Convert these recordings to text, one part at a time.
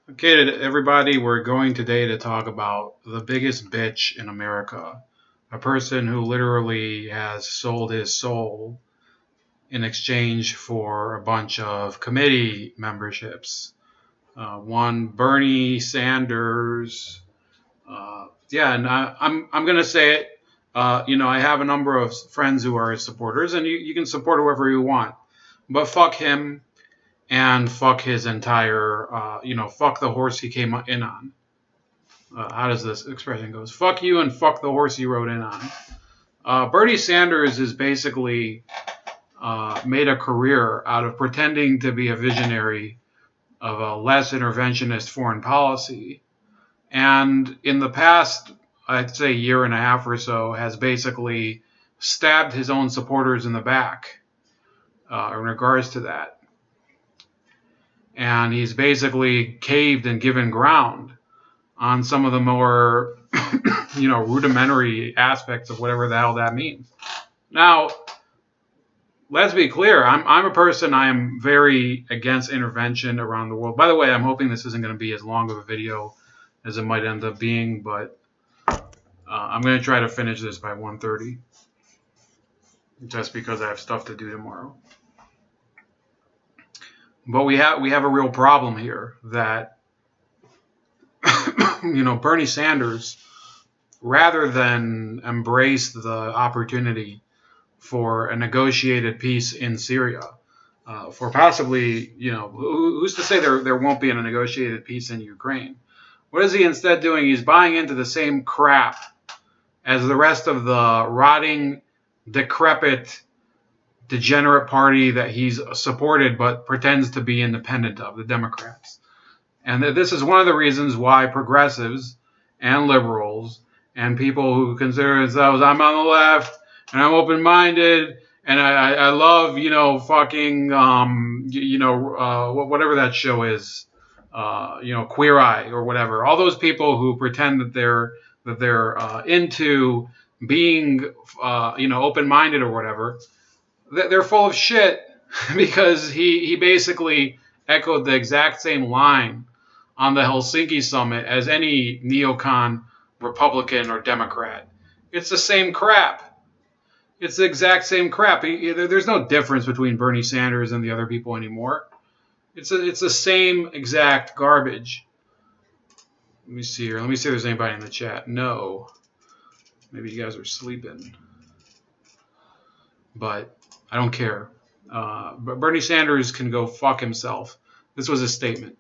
Okay, everybody, we're going today to talk about the biggest bitch in America. A person who literally has sold his soul in exchange for a bunch of committee memberships. One, Bernie Sanders. And I'm going to say it. I have a number of friends who are his supporters, and you can support whoever you want. But fuck him. And fuck his entire, fuck the horse he came in on. How does this expression goes? Fuck you and fuck the horse you rode in on. Bernie Sanders has basically made a career out of pretending to be a visionary of a less interventionist foreign policy. And in the past, I'd say year and a half or so, has basically stabbed his own supporters in the back in regards to that. And he's basically caved and given ground on some of the more, rudimentary aspects of whatever the hell that means. Now, let's be clear. I'm a person, I am very against intervention around the world. By the way, I'm hoping this isn't going to be as long of a video as it might end up being, but I'm going to try to finish this by 1:30, just because I have stuff to do tomorrow. But we have a real problem here that, Bernie Sanders, rather than embrace the opportunity for a negotiated peace in Syria, for possibly, who's to say there won't be a negotiated peace in Ukraine? What is he instead doing? He's buying into the same crap as the rest of the rotting, decrepit, degenerate party that he's supported but pretends to be independent of, the Democrats. And this is one of the reasons why progressives and liberals and people who consider themselves, I'm on the left and I'm open-minded and I love, whatever that show is, Queer Eye or whatever. All those people who pretend that they're into being, open-minded or whatever, they're full of shit, because he basically echoed the exact same line on the Helsinki summit as any neocon Republican or Democrat. It's the same crap. It's the exact same crap. There's no difference between Bernie Sanders and the other people anymore. It's the same exact garbage. Let me see here. Let me see if there's anybody in the chat. No. Maybe you guys are sleeping. But I don't care. But Bernie Sanders can go fuck himself. This was a statement.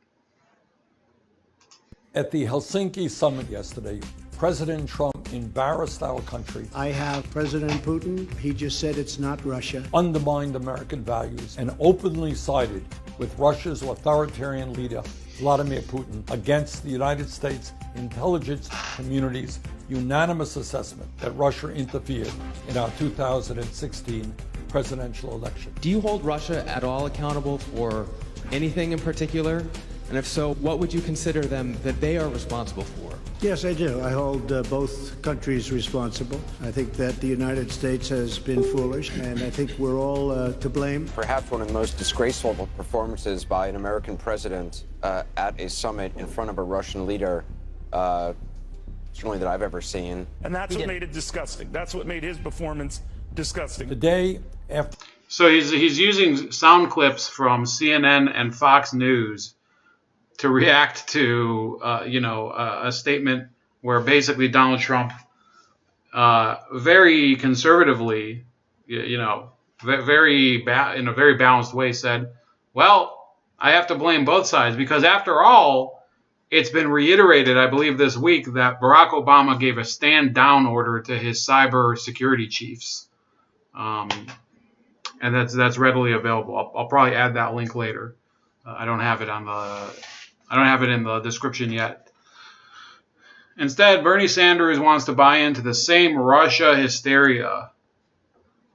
At the Helsinki summit yesterday, President Trump embarrassed our country. I have President Putin. He just said it's not Russia. Undermined American values and openly sided with Russia's authoritarian leader, Vladimir Putin, against the United States intelligence community's unanimous assessment that Russia interfered in our 2016 presidential election. Do you hold Russia at all accountable for anything in particular? And if so, what would you consider them that they are responsible for? Yes, I do. I hold both countries responsible. I think that the United States has been foolish, and I think we're all to blame. Perhaps one of the most disgraceful performances by an American president at a summit in front of a Russian leader, certainly that I've ever seen. And that's what made it disgusting. That's what made his performance disgusting. The day after. So he's using sound clips from CNN and Fox News to react to, a statement where basically Donald Trump, very conservatively, in a very balanced way, said, well, I have to blame both sides because after all, it's been reiterated, I believe this week, that Barack Obama gave a stand down order to his cyber security chiefs. And that's readily available. I'll probably add that link later. I don't have it in the description yet. Instead, Bernie Sanders wants to buy into the same Russia hysteria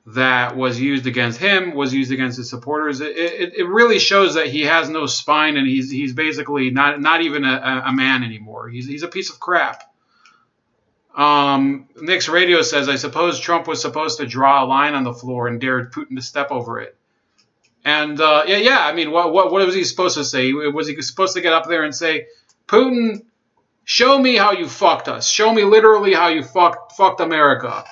that was used against him, was used against his supporters. It really shows that he has no spine, and he's basically not even a man anymore. He's a piece of crap. Nick's radio says, I suppose Trump was supposed to draw a line on the floor and dared Putin to step over it. And I mean, what was he supposed to say? Was he supposed to get up there and say, Putin, show me how you fucked us. Show me literally how you fucked America.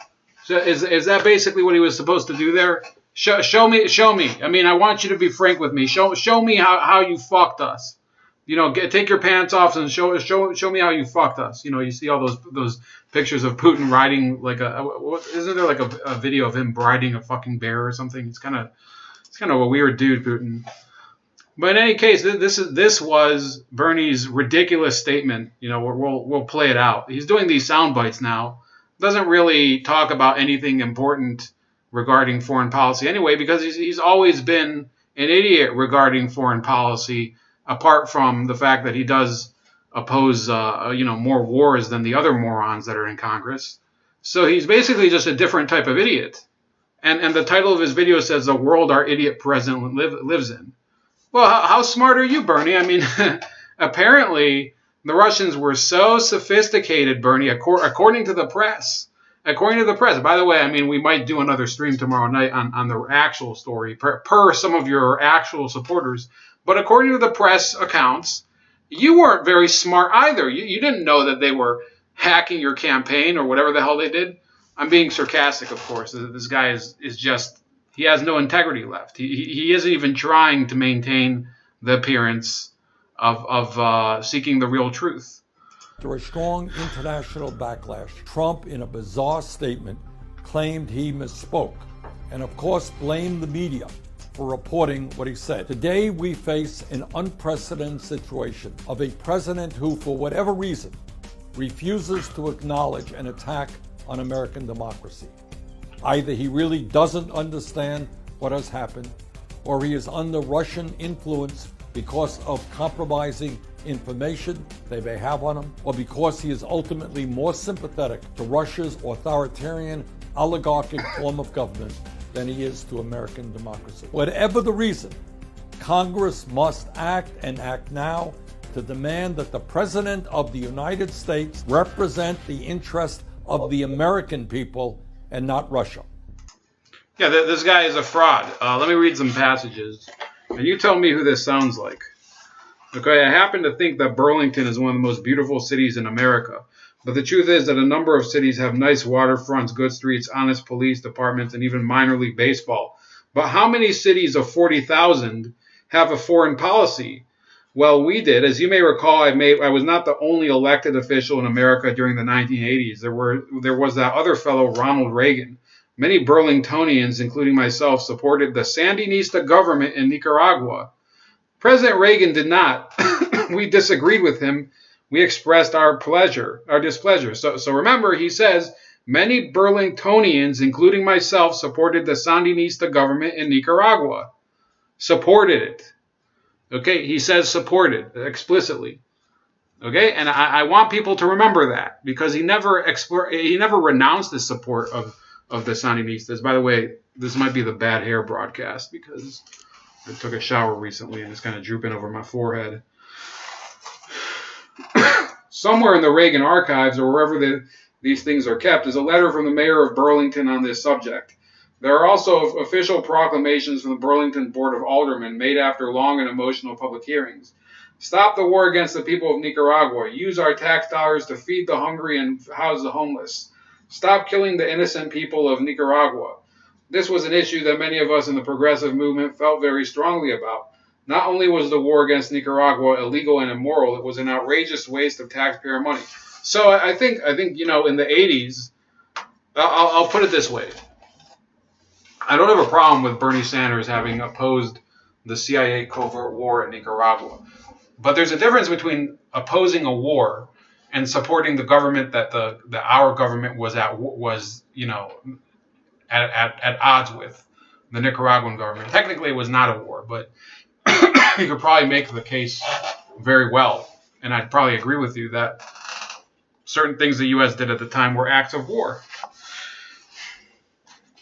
So is that basically what he was supposed to do there? Show me. I mean, I want you to be frank with me. Show me how you fucked us. You know, take your pants off and show me how you fucked us. You know, you see all those pictures of Putin riding like isn't there like a video of him riding a fucking bear or something? It's kind of a weird dude, Putin. But in any case, this was Bernie's ridiculous statement. You know, we'll play it out. He's doing these sound bites now. Doesn't really talk about anything important regarding foreign policy anyway, because he's always been an idiot regarding foreign policy. Apart from the fact that he does oppose, more wars than the other morons that are in Congress. So he's basically just a different type of idiot. And the title of his video says, "The world our idiot president lives in." Well, how smart are you, Bernie? I mean, apparently the Russians were so sophisticated, Bernie, according to the press. According to the press. By the way, I mean, we might do another stream tomorrow night on the actual story, per some of your actual supporters. But according to the press accounts, you weren't very smart either. You didn't know that they were hacking your campaign or whatever the hell they did. I'm being sarcastic, of course. This guy is just, he has no integrity left. He isn't even trying to maintain the appearance of seeking the real truth. After a strong international backlash, Trump, in a bizarre statement, claimed he misspoke and, of course, blamed the media for reporting what he said. Today, we face an unprecedented situation of a president who, for whatever reason, refuses to acknowledge an attack on American democracy. Either he really doesn't understand what has happened, or he is under Russian influence because of compromising information they may have on him, or because he is ultimately more sympathetic to Russia's authoritarian, oligarchic form of government than he is to American democracy. Whatever the reason, Congress must act, and act now, to demand that the President of the United States represent the interest of the American people and not Russia. Yeah, this guy is a fraud. Let me read some passages, and you tell me who this sounds like. Okay, I happen to think that Burlington is one of the most beautiful cities in America. But the truth is that a number of cities have nice waterfronts, good streets, honest police departments, and even minor league baseball. But how many cities of 40,000 have a foreign policy? Well, we did. As you may recall, I was not the only elected official in America during the 1980s. There was that other fellow, Ronald Reagan. Many Burlingtonians, including myself, supported the Sandinista government in Nicaragua. President Reagan did not. We disagreed with him. We expressed our displeasure. So remember, he says, many Burlingtonians, including myself, supported the Sandinista government in Nicaragua. Supported it. Okay, he says supported explicitly. Okay, and I want people to remember that, because he never renounced the support of the Sandinistas. By the way, this might be the bad hair broadcast, because I took a shower recently and it's kind of drooping over my forehead. Somewhere in the Reagan archives, or wherever these things are kept, is a letter from the mayor of Burlington on this subject. There are also official proclamations from the Burlington Board of Aldermen made after long and emotional public hearings. Stop the war against the people of Nicaragua. Use our tax dollars to feed the hungry and house the homeless. Stop killing the innocent people of Nicaragua. This was an issue that many of us in the progressive movement felt very strongly about. Not only was the war against Nicaragua illegal and immoral, it was an outrageous waste of taxpayer money. So I think in the 80s, I'll put it this way. I don't have a problem with Bernie Sanders having opposed the CIA covert war in Nicaragua. But there's a difference between opposing a war and supporting the government that our government was at odds with, the Nicaraguan government. Technically, it was not a war, but you could probably make the case very well, and I'd probably agree with you that certain things the U.S. did at the time were acts of war.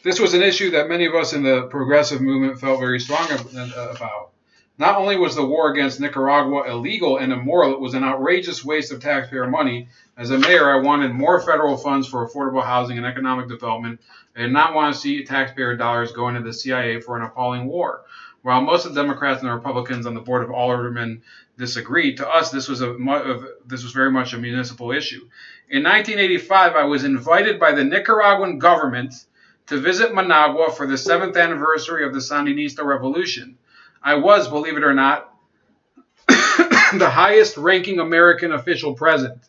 This was an issue that many of us in the progressive movement felt very strong about. Not only was the war against Nicaragua illegal and immoral, it was an outrageous waste of taxpayer money. As a mayor, I wanted more federal funds for affordable housing and economic development. I did not want to see taxpayer dollars going to the CIA for an appalling war. While most of the Democrats and the Republicans on the Board of Aldermen disagreed, to us this was very much a municipal issue. In 1985, I was invited by the Nicaraguan government to visit Managua for the 7th anniversary of the Sandinista Revolution. I was, believe it or not, the highest-ranking American official present.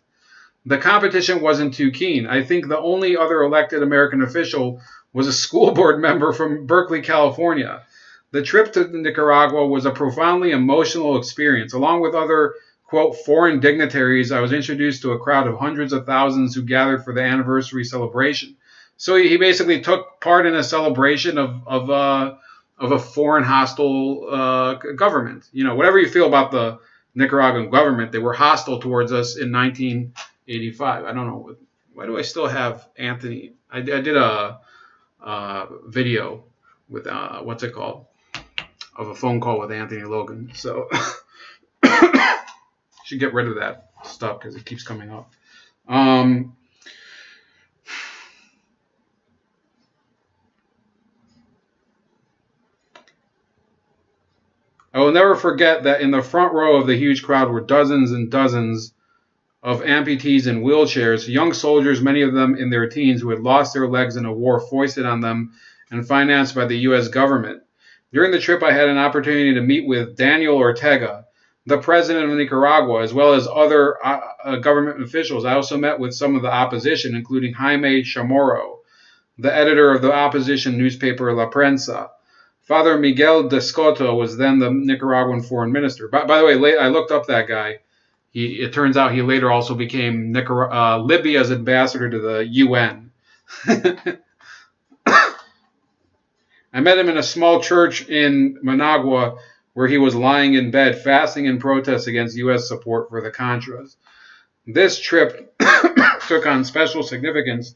The competition wasn't too keen. I think the only other elected American official was a school board member from Berkeley, California. The trip to Nicaragua was a profoundly emotional experience. Along with other, quote, foreign dignitaries, I was introduced to a crowd of hundreds of thousands who gathered for the anniversary celebration. So he basically took part in a celebration of a foreign hostile government. You know, whatever you feel about the Nicaraguan government, they were hostile towards us in 1985. I don't know. Why do I still have Anthony? I did a video with, what's it called? Of a phone call with Anthony Logan. So should get rid of that stuff because it keeps coming up. I will never forget that in the front row of the huge crowd were dozens and dozens of amputees in wheelchairs, young soldiers, many of them in their teens, who had lost their legs in a war foisted on them and financed by the U.S. government. During the trip, I had an opportunity to meet with Daniel Ortega, the president of Nicaragua, as well as other government officials. I also met with some of the opposition, including Jaime Chamorro, the editor of the opposition newspaper La Prensa. Father Miguel Descoto was then the Nicaraguan foreign minister. By the way, I looked up that guy. It turns out he later also became Libya's ambassador to the UN. I met him in a small church in Managua where he was lying in bed, fasting in protest against U.S. support for the Contras. This trip took on special significance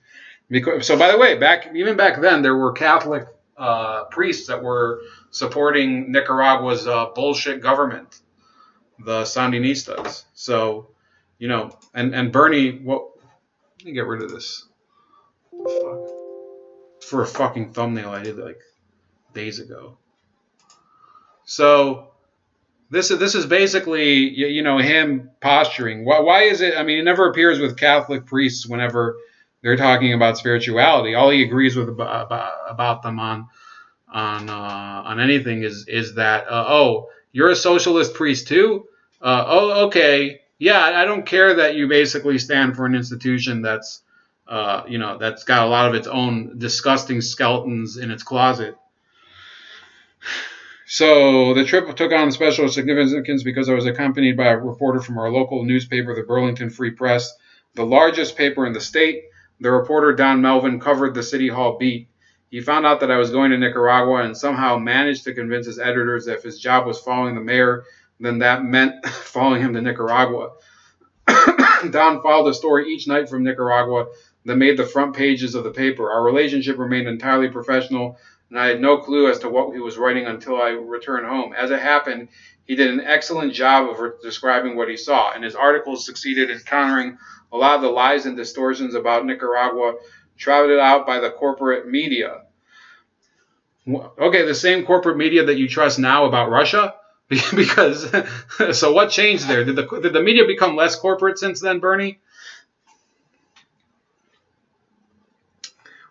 because, so by the way, even back then, there were Catholic priests that were supporting Nicaragua's bullshit government, the Sandinistas. So, you know, and Bernie, let me get rid of this. Fuck. For a fucking thumbnail I did like days ago. So this is basically, you know, him posturing. Why is it? I mean, it never appears with Catholic priests whenever they're talking about spirituality. All he agrees with about them on anything is that oh, you're a socialist priest too. Oh, okay, yeah, I don't care that you basically stand for an institution that's you know, that's got a lot of its own disgusting skeletons in its closet. So the trip took on special significance because I was accompanied by a reporter from our local newspaper, the Burlington Free Press, the largest paper in the state. The reporter, Don Melvin, covered the City Hall beat. He found out that I was going to Nicaragua and somehow managed to convince his editors that if his job was following the mayor, then that meant following him to Nicaragua. Don filed a story each night from Nicaragua that made the front pages of the paper. Our relationship remained entirely professional, and I had no clue as to what he was writing until I returned home. As it happened, he did an excellent job of describing what he saw, and his articles succeeded in countering a lot of the lies and distortions about Nicaragua trotted out by the corporate media. Okay, the same corporate media that you trust now about Russia? Because, so what changed there? Did the media become less corporate since then, Bernie?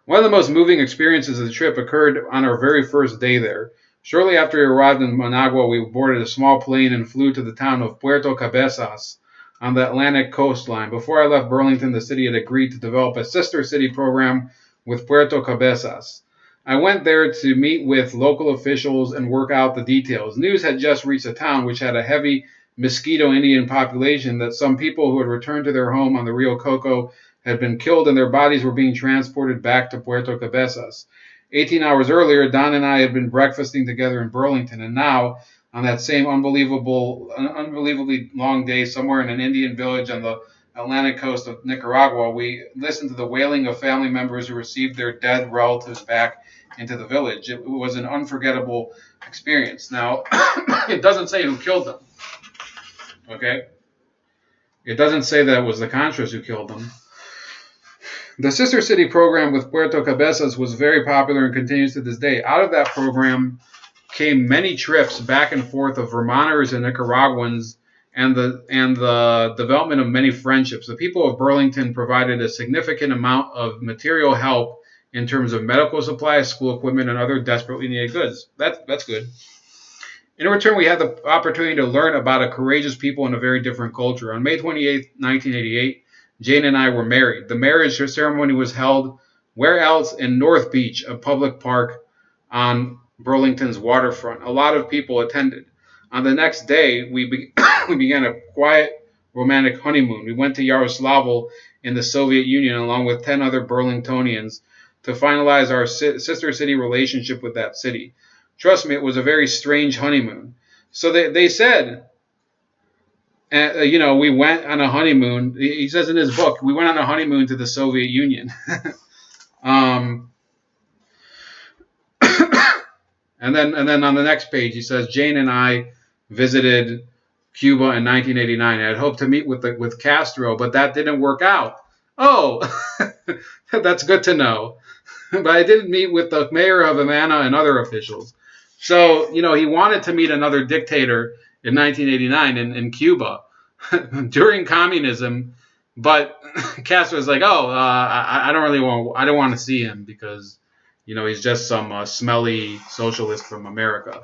One of the most moving experiences of the trip occurred on our very first day there. Shortly after we arrived in Managua, we boarded a small plane and flew to the town of Puerto Cabezas on the Atlantic coastline. Before I left Burlington, the city had agreed to develop a sister city program with Puerto Cabezas. I went there to meet with local officials and work out the details. News had just reached the town, which had a heavy Mosquito Indian population, that some people who had returned to their home on the Rio Coco had been killed and their bodies were being transported back to Puerto Cabezas. 18 hours earlier, Don and I had been breakfasting together in Burlington, and now, on that same unbelievably long day somewhere in an Indian village on the Atlantic coast of Nicaragua, we listened to the wailing of family members who received their dead relatives back into the village. It was an unforgettable experience. Now, it doesn't say who killed them, okay? It doesn't say that it was the Contras who killed them. The Sister City program with Puerto Cabezas was very popular and continues to this day. Out of that program came many trips back and forth of Vermonters and Nicaraguans, and the development of many friendships. The people of Burlington provided a significant amount of material help in terms of medical supplies, school equipment, and other desperately needed goods. That's good. In return, we had the opportunity to learn about a courageous people in a very different culture. On May 28, 1988, Jane and I were married. The marriage ceremony was held where else? In North Beach, a public park on Burlington's waterfront. A lot of people attended. On the next day, we began a quiet, romantic honeymoon. We went to Yaroslavl in the Soviet Union along with 10 other Burlingtonians to finalize our sister city relationship with that city. Trust me, it was a very strange honeymoon. So they said, we went on a honeymoon. He says in his book, we went on a honeymoon to the Soviet Union. And then on the next page, he says, Jane and I visited Cuba in 1989. I had hoped to meet with Castro, but that didn't work out. Oh, that's good to know. But I didn't meet with the mayor of Havana and other officials. So, he wanted to meet another dictator in 1989 in Cuba during communism, but Castro was like, I don't want to see him because, he's just some smelly socialist from America,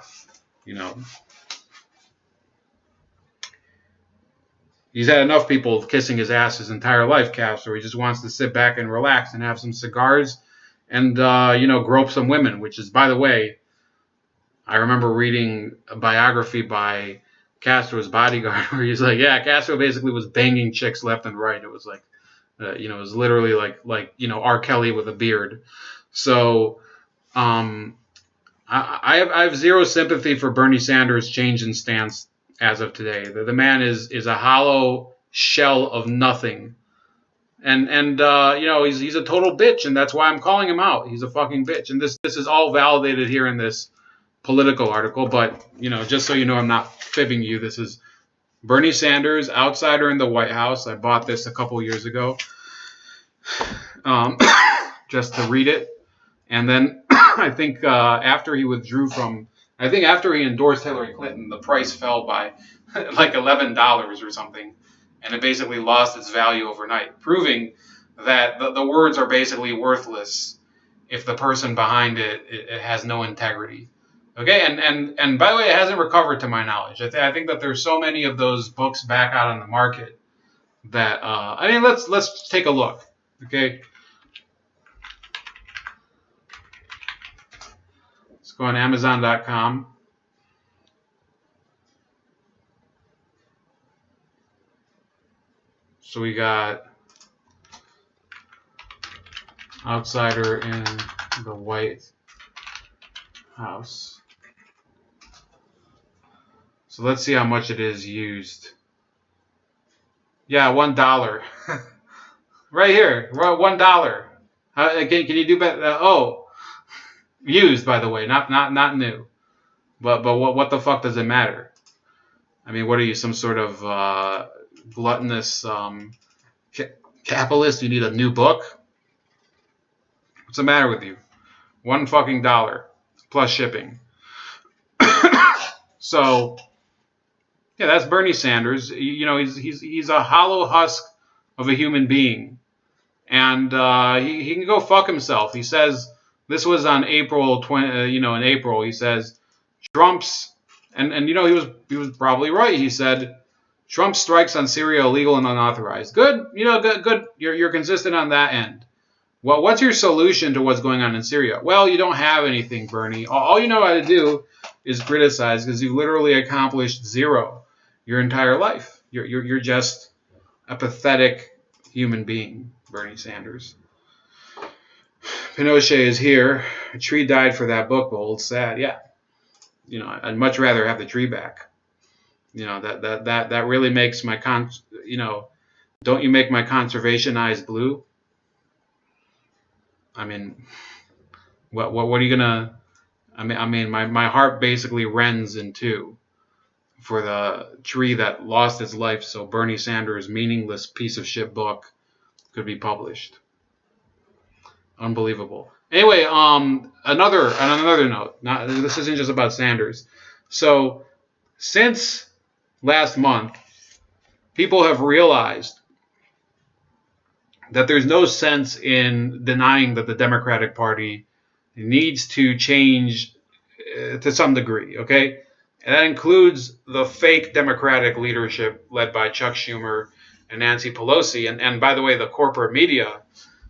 He's had enough people kissing his ass his entire life, Castro. He just wants to sit back and relax and have some cigars and, grope some women, which is, by the way, I remember reading a biography by Castro's bodyguard where he's like, yeah, Castro basically was banging chicks left and right. It was like, it was literally like R. Kelly with a beard. So I have zero sympathy for Bernie Sanders' change in stance as of today. The man is a hollow shell of nothing. And he's a total bitch, and that's why I'm calling him out. He's a fucking bitch. And this is all validated here in this Political article, but just so you know, I'm not fibbing you. This is Bernie Sanders, outsider in the White House. I bought this a couple years ago, just to read it. And then I think after he endorsed Hillary Clinton, the price fell by like $11 or something, and it basically lost its value overnight, proving that the words are basically worthless if the person behind it has no integrity. Okay, and by the way, it hasn't recovered to my knowledge. I think that there's so many of those books back out on the market that let's take a look. Okay, let's go on Amazon.com. So we got Outsider in the White House. So let's see how much it is used. Yeah, $1. Right here, $1. Can you do better? Used, by the way, not new. But what the fuck does it matter? I mean, what are you, some sort of gluttonous capitalist? You need a new book? What's the matter with you? $1 fucking plus shipping. So. Yeah, that's Bernie Sanders. He's a hollow husk of a human being, and he can go fuck himself. He says this was on April 20. In April, he says Trump's and he was probably right. He said Trump's strikes on Syria illegal and unauthorized. Good, good. You're consistent on that end. Well, what's your solution to what's going on in Syria? Well, you don't have anything, Bernie. All you know how to do is criticize because you've literally accomplished zero your entire life. You're just a pathetic human being, Bernie Sanders. Pinochet is here. A tree died for that book bowl. It's sad. Yeah. I'd much rather have the tree back. That really makes my don't you make my conservation eyes blue? I mean, what are you gonna? I mean, my heart basically rends in two for the tree that lost its life so Bernie Sanders' meaningless piece of shit book could be published. Unbelievable. Anyway, on another note, this isn't just about Sanders. So since last month, people have realized that there's no sense in denying that the Democratic Party needs to change to some degree, okay? And that includes the fake Democratic leadership led by Chuck Schumer and Nancy Pelosi, and by the way, the corporate media.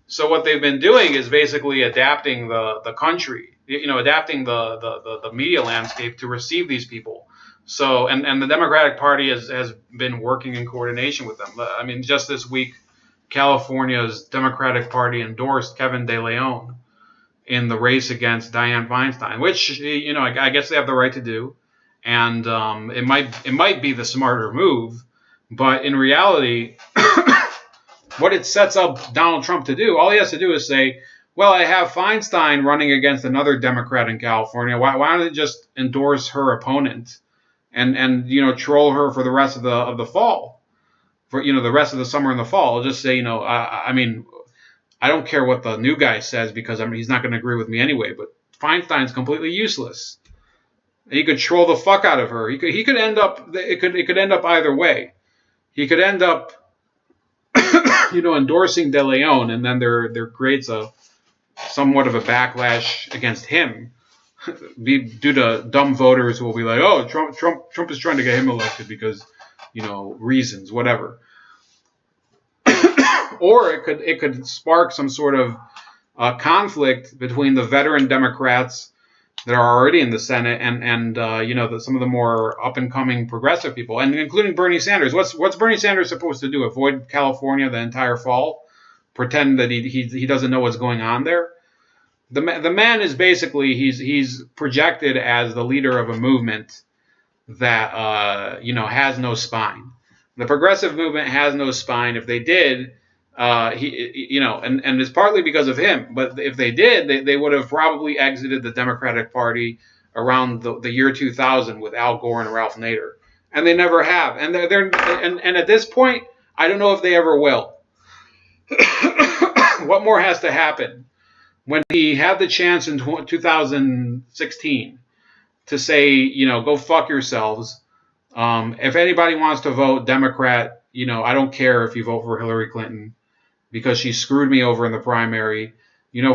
So what they've been doing is basically adapting the country, adapting the media landscape to receive these people. So and the Democratic Party has been working in coordination with them. I mean, just this week, California's Democratic Party endorsed Kevin De Leon in the race against Dianne Feinstein, which I guess they have the right to do, and it might be the smarter move, but in reality, what it sets up Donald Trump to do, all he has to do is say, "Well, I have Feinstein running against another Democrat in California. Why don't they just endorse her opponent and troll her for the rest of the fall, for the rest of the summer and the fall? I'll just say, I mean." I don't care what the new guy says because he's not going to agree with me anyway. But Feinstein's completely useless. He could troll the fuck out of her. He could end up. It could end up either way. He could end up, endorsing De Leon, and then there creates a somewhat of a backlash against him, due to dumb voters who will be like, oh, Trump is trying to get him elected because, reasons, whatever. Or it could spark some sort of conflict between the veteran Democrats that are already in the Senate and some of the more up and coming progressive people, and including Bernie Sanders. What's Bernie Sanders supposed to do? Avoid California the entire fall? Pretend that he doesn't know what's going on there? The man is basically he's projected as the leader of a movement that has no spine. The progressive movement has no spine. If they did, and it's partly because of him. But if they did, they would have probably exited the Democratic Party around the year 2000 with Al Gore and Ralph Nader, and they never have. And and at this point, I don't know if they ever will. What more has to happen? When he had the chance in 2016 to say, go fuck yourselves. If anybody wants to vote Democrat, I don't care if you vote for Hillary Clinton, because she screwed me over in the primary.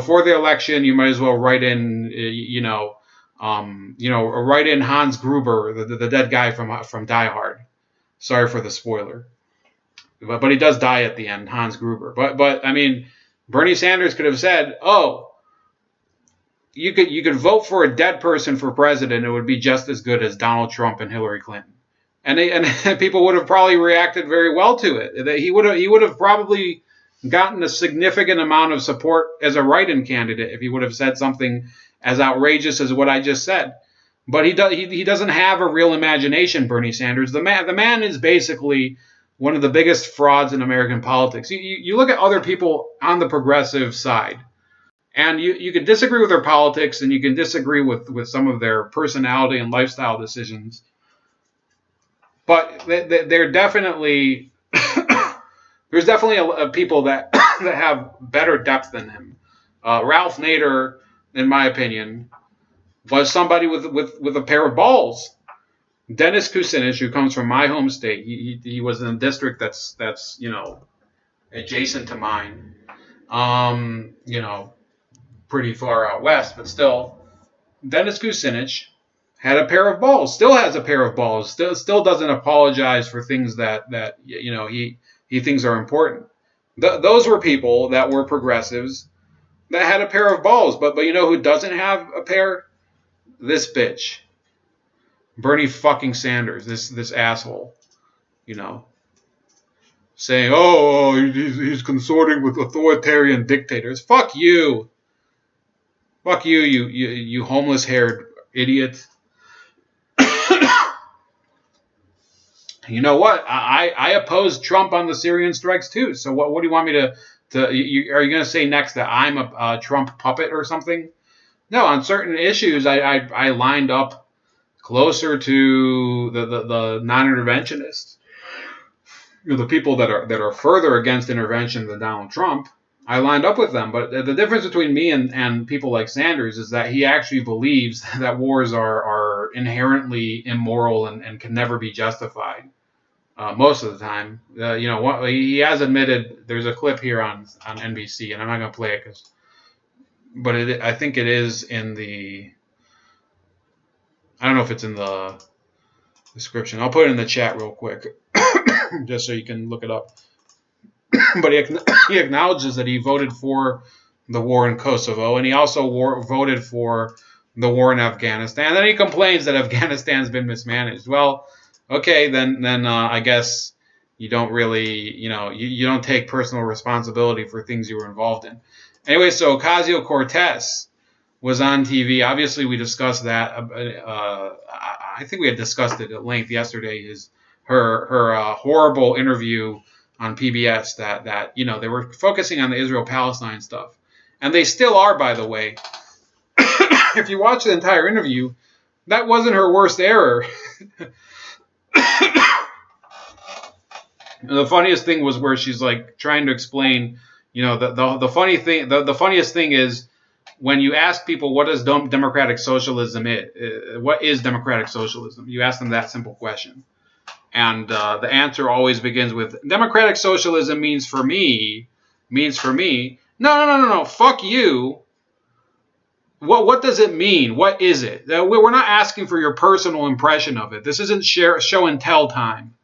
For the election, you might as well write in, write in Hans Gruber, the dead guy from Die Hard. Sorry for the spoiler, but he does die at the end, Hans Gruber. But I mean, Bernie Sanders could have said, "Oh, you could vote for a dead person for president. It would be just as good as Donald Trump and Hillary Clinton." And people would have probably reacted very well to it. He would have probably gotten a significant amount of support as a write-in candidate if he would have said something as outrageous as what I just said. But he doesn't have a real imagination, Bernie Sanders. The man is basically one of the biggest frauds in American politics. You look at other people on the progressive side, and you can disagree with their politics, and you can disagree with some of their personality and lifestyle decisions. But they're definitely there's definitely people that have better depth than him. Ralph Nader, in my opinion, was somebody with a pair of balls. Dennis Kucinich, who comes from my home state, he was in a district that's adjacent to mine. Pretty far out west, but still, Dennis Kucinich had a pair of balls. Still has a pair of balls. Still doesn't apologize for things that he thinks are important. Those were people that were progressives that had a pair of balls. But you know who doesn't have a pair? This bitch, Bernie fucking Sanders. This asshole. Saying, oh, he's consorting with authoritarian dictators. Fuck you. Fuck you, you homeless-haired idiot. You know what? I opposed Trump on the Syrian strikes too. So what do you want me to are you going to say next that I'm a Trump puppet or something? No, on certain issues I lined up closer to the non-interventionists. The people that are further against intervention than Donald Trump. I lined up with them. But the difference between me and people like Sanders is that he actually believes that wars are inherently immoral and can never be justified. Most of the time, he has admitted. There's a clip here on NBC, and I'm not going to play it but I think it is in the. I don't know if it's in the description. I'll put it in the chat real quick, just so you can look it up. But he acknowledges that he voted for the war in Kosovo, and he also voted for the war in Afghanistan. And then he complains that Afghanistan's been mismanaged. Well, okay, then I guess you don't really, you don't take personal responsibility for things you were involved in. Anyway, so Ocasio-Cortez was on TV. Obviously, we discussed that. I think we had discussed it at length yesterday. Her horrible interview on PBS that they were focusing on the Israel-Palestine stuff, and they still are, by the way. If you watch the entire interview, that wasn't her worst error. The funniest thing was where she's like trying to explain, the funny thing. The funniest thing is when you ask people what is democratic socialism what is democratic socialism? You ask them that simple question. And the answer always begins with democratic socialism means for me. No. Fuck you. What does it mean? What is it? We're not asking for your personal impression of it. This isn't show and tell time.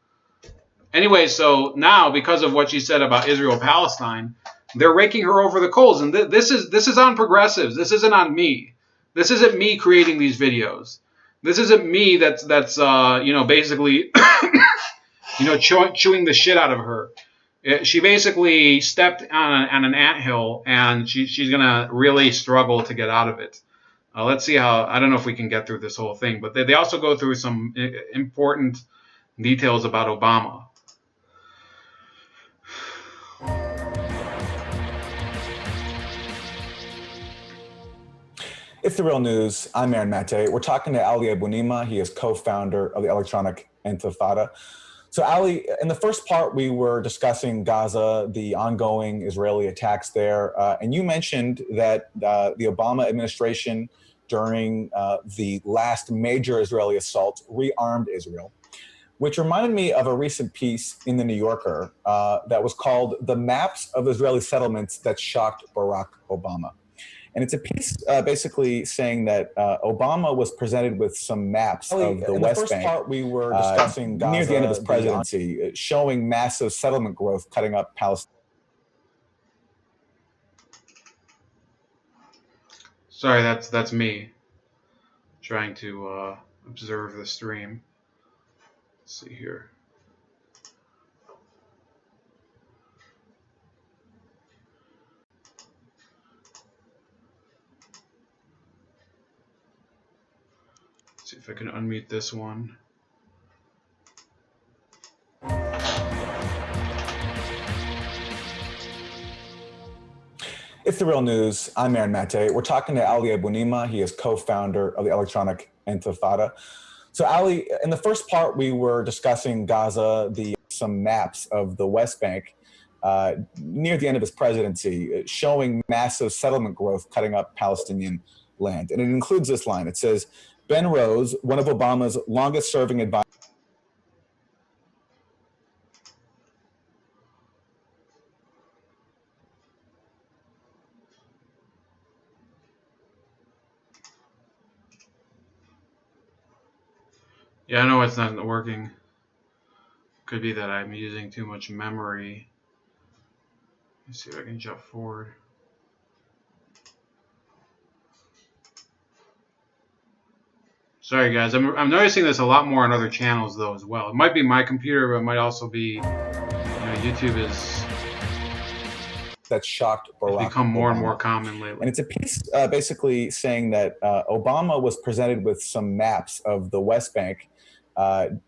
Anyway, so now because of what she said about Israel-Palestine, they're raking her over the coals, and this is on progressives. This isn't on me. This isn't me creating these videos. This isn't me that's basically chewing the shit out of her. She basically stepped on an anthill, and she's gonna really struggle to get out of it. Let's see how. I don't know if we can get through this whole thing, but they also go through some important details about Obama. It's The Real News. I'm Aaron Mate. We're talking to Ali Abunimah. He is co-founder of the Electronic Intifada. So Ali, in the first part, we were discussing Gaza, the ongoing Israeli attacks there. And you mentioned that the Obama administration during the last major Israeli assault rearmed Israel, which reminded me of a recent piece in The New Yorker that was called "The Maps of Israeli Settlements That Shocked Barack Obama." And it's a piece basically saying that Obama was presented with some maps of the West Bank. In the first part, we were discussing Gaza, near the end of his presidency, showing massive settlement growth cutting up Palestine. Sorry, that's me trying to observe the stream. Let's see here. See if I can unmute this one. It's The Real News. I'm Aaron Mate. We're talking to Ali Abunimah. He is co-founder of the Electronic Intifada. So Ali, in the first part, we were discussing Gaza, some maps of the West Bank near the end of his presidency, showing massive settlement growth cutting up Palestinian land. And it includes this line. It says, Ben Rose, one of Obama's longest-serving advisors. Yeah, I know it's not working. Could be that I'm using too much memory. Let's see if I can jump forward. Sorry guys, I'm noticing this a lot more on other channels though as well. It might be my computer, but it might also be, YouTube is that shocked Barack become more Obama. And more common lately. And it's a piece basically saying that Obama was presented with some maps of the West Bank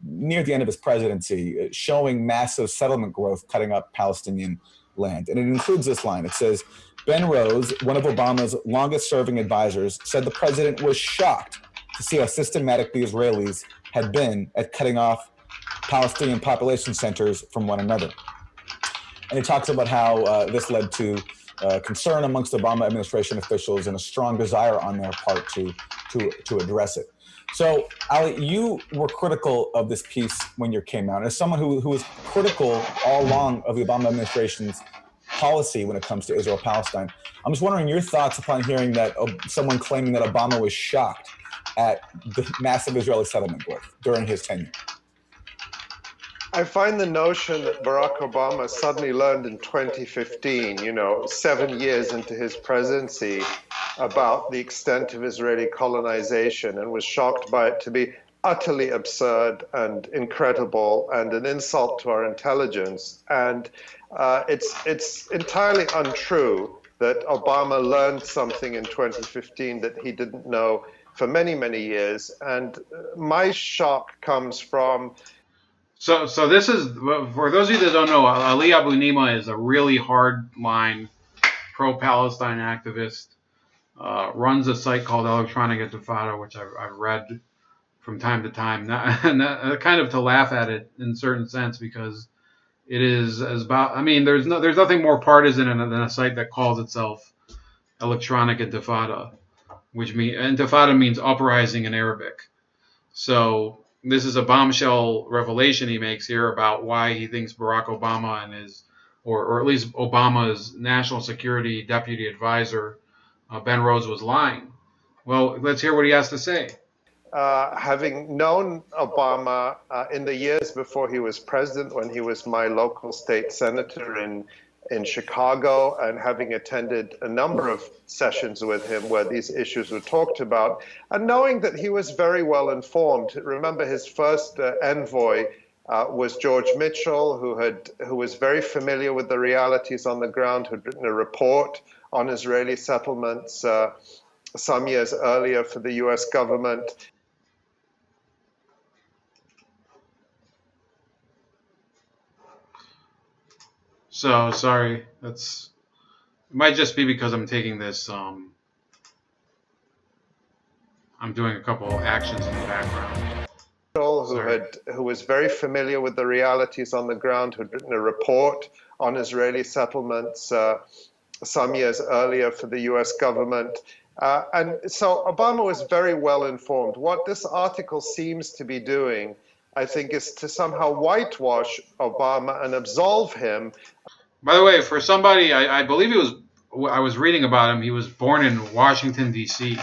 near the end of his presidency, showing massive settlement growth cutting up Palestinian land. And it includes this line. It says, Ben Rose, one of Obama's longest-serving advisors, said the president was shocked to see how systematic the Israelis had been at cutting off Palestinian population centers from one another. And he talks about how this led to concern amongst the Obama administration officials and a strong desire on their part to address it. So, Ali, you were critical of this piece when you came out. As someone who was critical all along of the Obama administration's policy when it comes to Israel-Palestine, I'm just wondering your thoughts upon hearing that someone claiming that Obama was shocked at the massive Israeli settlement growth during his tenure. I find the notion that Barack Obama suddenly learned in 2015, 7 years into his presidency, about the extent of Israeli colonization and was shocked by it to be utterly absurd and incredible and an insult to our intelligence. And it's entirely untrue that Obama learned something in 2015 that he didn't know for many, many years. And my shock comes from... So this is, for those of you that don't know, Ali Abu Nima is a really hard-line pro-Palestine activist. Runs a site called Electronic Intifada, which I've read from time to time, kind of to laugh at it in a certain sense, because it is about, I mean, there's nothing more partisan than a site that calls itself Electronic Intifada, which Intifada means uprising in Arabic. So this is a bombshell revelation he makes here about why he thinks Barack Obama and his, or at least Obama's national security deputy advisor, Ben Rhodes, was lying. Well, let's hear what he has to say. Having known Obama in the years before he was president, when he was my local state senator in Chicago, and having attended a number of sessions with him where these issues were talked about, and knowing that he was very well informed. Remember, his first envoy was George Mitchell, who was very familiar with the realities on the ground, who'd written a report on Israeli settlements some years earlier for the U.S. government. So, sorry, it might just be because I'm taking this, I'm doing a couple actions in the background. Who was very familiar with the realities on the ground, who'd written a report on Israeli settlements some years earlier for the U.S. government. And so Obama was very well informed. What this article seems to be doing, I think, is to somehow whitewash Obama and absolve him. By the way, for somebody, I believe I was reading about him, he was born in Washington, D.C.,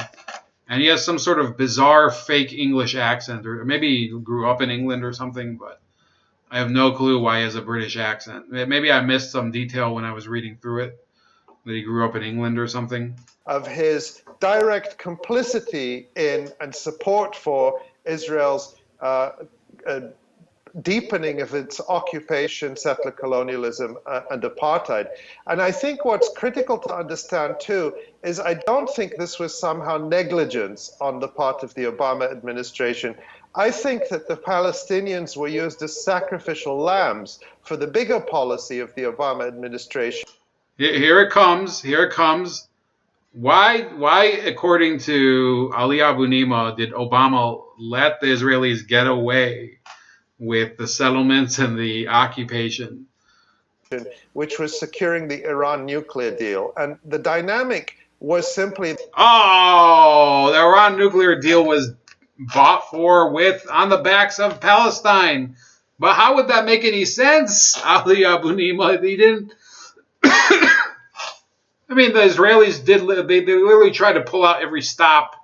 and he has some sort of bizarre fake English accent, or maybe he grew up in England or something, but I have no clue why he has a British accent. Maybe I missed some detail when I was reading through it, that he grew up in England or something. Of his direct complicity in and support for Israel's deepening of its occupation, settler colonialism, and apartheid. And I think what's critical to understand, too, is I don't think this was somehow negligence on the part of the Obama administration. I think that the Palestinians were used as sacrificial lambs for the bigger policy of the Obama administration. Here it comes. Here it comes. Why, according to Ali Abu Nima, did Obama let the Israelis get away with the settlements and the occupation? Which was securing the Iran nuclear deal. And the dynamic was simply... Oh, the Iran nuclear deal was bought for on the backs of Palestine. But how would that make any sense, Ali Abu Nima? He didn't... I mean, the Israelis they literally tried to pull out every stop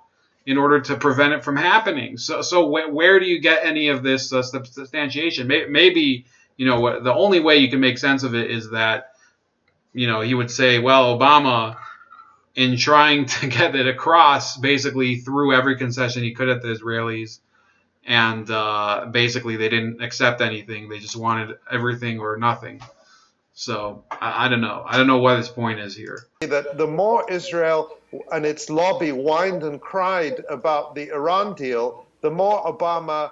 in order to prevent it from happening. So where do you get any of this substantiation? Maybe, the only way you can make sense of it is that, he would say, well, Obama, in trying to get it across, basically threw every concession he could at the Israelis. And basically they didn't accept anything. They just wanted everything or nothing. So I don't know. I don't know what his point is here. That the more Israel and its lobby whined and cried about the Iran deal, the more Obama,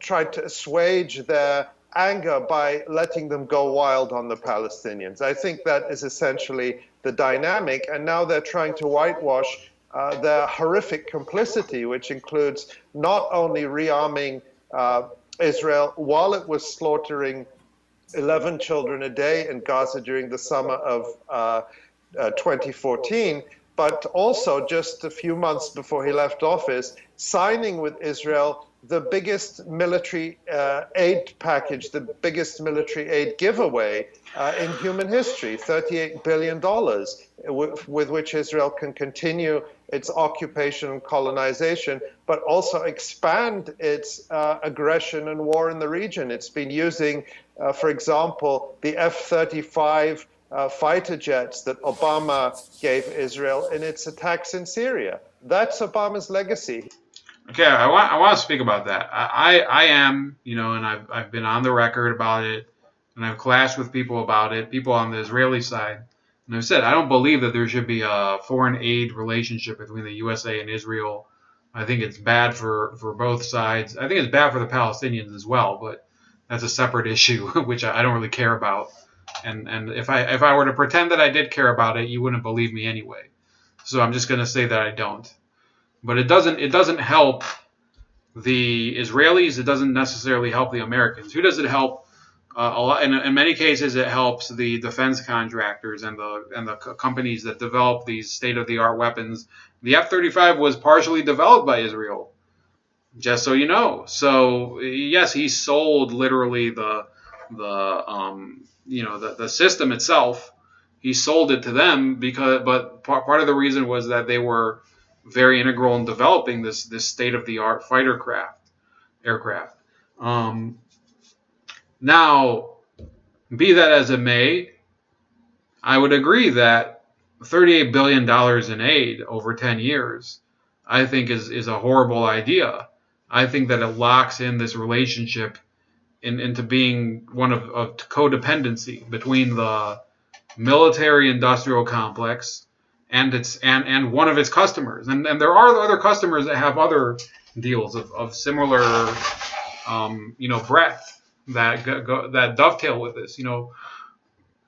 tried to assuage their anger by letting them go wild on the Palestinians. I think that is essentially the dynamic. And now they're trying to whitewash their horrific complicity, which includes not only rearming Israel while it was slaughtering 11 children a day in Gaza during the summer of 2014, but also just a few months before he left office, signing with Israel the biggest military aid package, the biggest military aid giveaway in human history, $38 billion, with which Israel can continue its occupation and colonization, but also expand its aggression and war in the region. It's been using, for example, the F-35 fighter jets that Obama gave Israel in its attacks in Syria. That's Obama's legacy. Okay, I want to speak about that. I am, and I've been on the record about it, and I've clashed with people about it, people on the Israeli side. And I've said I don't believe that there should be a foreign aid relationship between the USA and Israel. I think it's bad for both sides. I think it's bad for the Palestinians as well, but that's a separate issue, which I don't really care about. And if I were to pretend that I did care about it, you wouldn't believe me anyway. So I'm just going to say that I don't. But it doesn't help the Israelis. It doesn't necessarily help the Americans. Who does it help? A lot. In many cases, it helps the defense contractors and the companies that develop these state-of-the-art weapons. The F-35 was partially developed by Israel, just so you know. So yes, he sold literally the system itself. He sold it to them but part of the reason was that they were very integral in developing this state-of-the-art aircraft. Now, be that as it may, I would agree that $38 billion in aid over 10 years, I think is a horrible idea. I think that it locks in this relationship into being one of codependency between the military-industrial complex and one of its customers, and there are other customers that have other deals of similar, breadth that dovetail with this.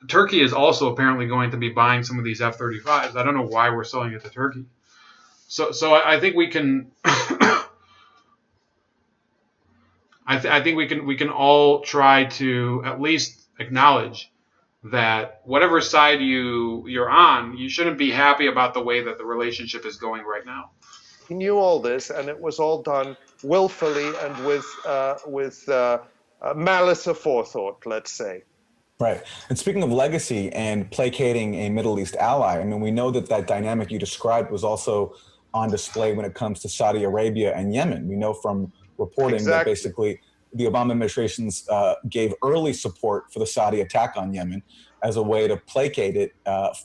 Turkey is also apparently going to be buying some of these F-35s. I don't know why we're selling it to Turkey. So I think we can. I think we can all try to at least acknowledge that whatever side you're on, you shouldn't be happy about the way that the relationship is going right now. He knew all this, and it was all done willfully and with malice aforethought, let's say. Right. And speaking of legacy and placating a Middle East ally, I mean, we know that dynamic you described was also on display when it comes to Saudi Arabia and Yemen. We know from reporting that basically the Obama administrations gave early support for the Saudi attack on Yemen as a way to placate it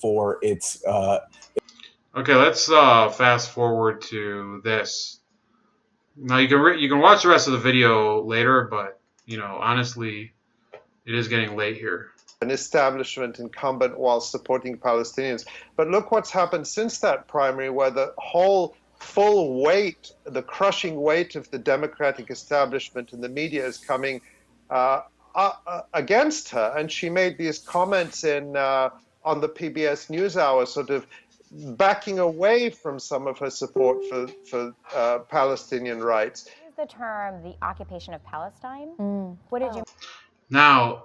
for its... Okay, let's fast forward to this. Now you can watch the rest of the video later, but honestly, it is getting late here. An establishment incumbent while supporting Palestinians. But look what's happened since that primary, where the whole full weight, the crushing weight of the Democratic establishment and the media is coming against her. And she made these comments on the PBS NewsHour, sort of backing away from some of her support for Palestinian rights. The term, the occupation of Palestine. What did you... Now,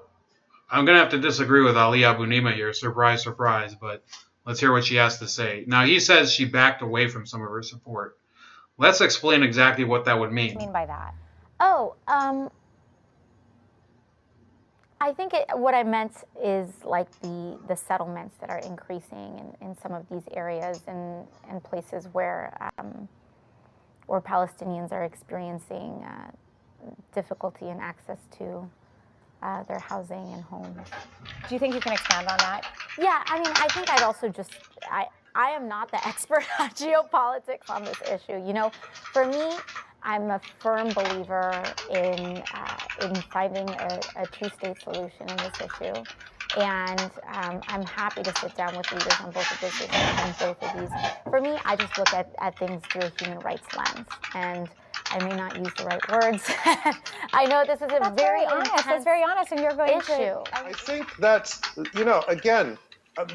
I'm going to have to disagree with Ali Abu Nima here. Surprise, surprise. But let's hear what she has to say. Now, he says she backed away from some of her support. Let's explain exactly what that would mean. What do you mean by that? Oh, I think what I meant is like the settlements that are increasing in some of these areas and places where Palestinians are experiencing difficulty in access to their housing and homes. Do you think you can expand on that? Yeah, I mean, I think I'd also just, I am not the expert on geopolitics on this issue. For me, I'm a firm believer in finding a two-state solution in this issue. And I'm happy to sit down with leaders on both of these issues and both of these. For me, I just look at things through a human rights lens. And I may not use the right words. I know this is That's very honest. That's very honest, and you're going issue. I think that's, again,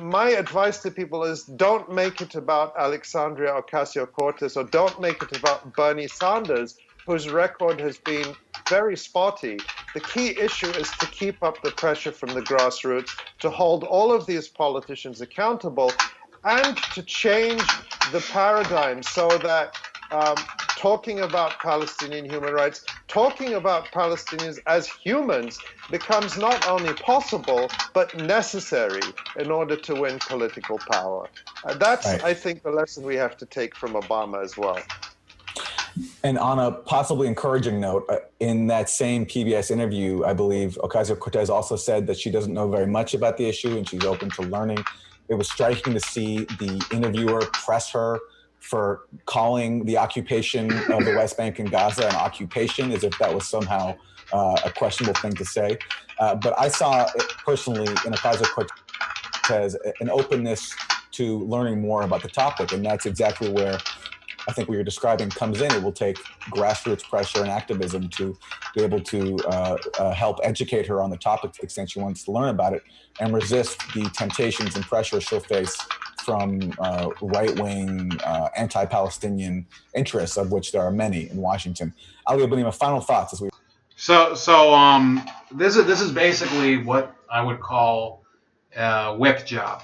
my advice to people is don't make it about Alexandria Ocasio-Cortez or don't make it about Bernie Sanders, whose record has been very spotty. The key issue is to keep up the pressure from the grassroots, to hold all of these politicians accountable, and to change the paradigm so that talking about Palestinian human rights, talking about Palestinians as humans becomes not only possible, but necessary in order to win political power. That's, Right. I think, the lesson we have to take from Obama as well. And on a possibly encouraging note, in that same PBS interview, I believe Ocasio-Cortez also said that she doesn't know very much about the issue and she's open to learning. It was striking to see the interviewer press her for calling the occupation of the West Bank and Gaza an occupation, as if that was somehow a questionable thing to say. But I saw it personally in Ocasio-Cortez an openness to learning more about the topic, and that's exactly where I think what you're describing comes in. It will take grassroots pressure and activism to be able to help educate her on the topic to the extent she wants to learn about it and resist the temptations and pressure she'll face from right-wing anti-Palestinian interests, of which there are many in Washington. Ali Abunimah, final thoughts as we. So this is basically what I would call a whip job.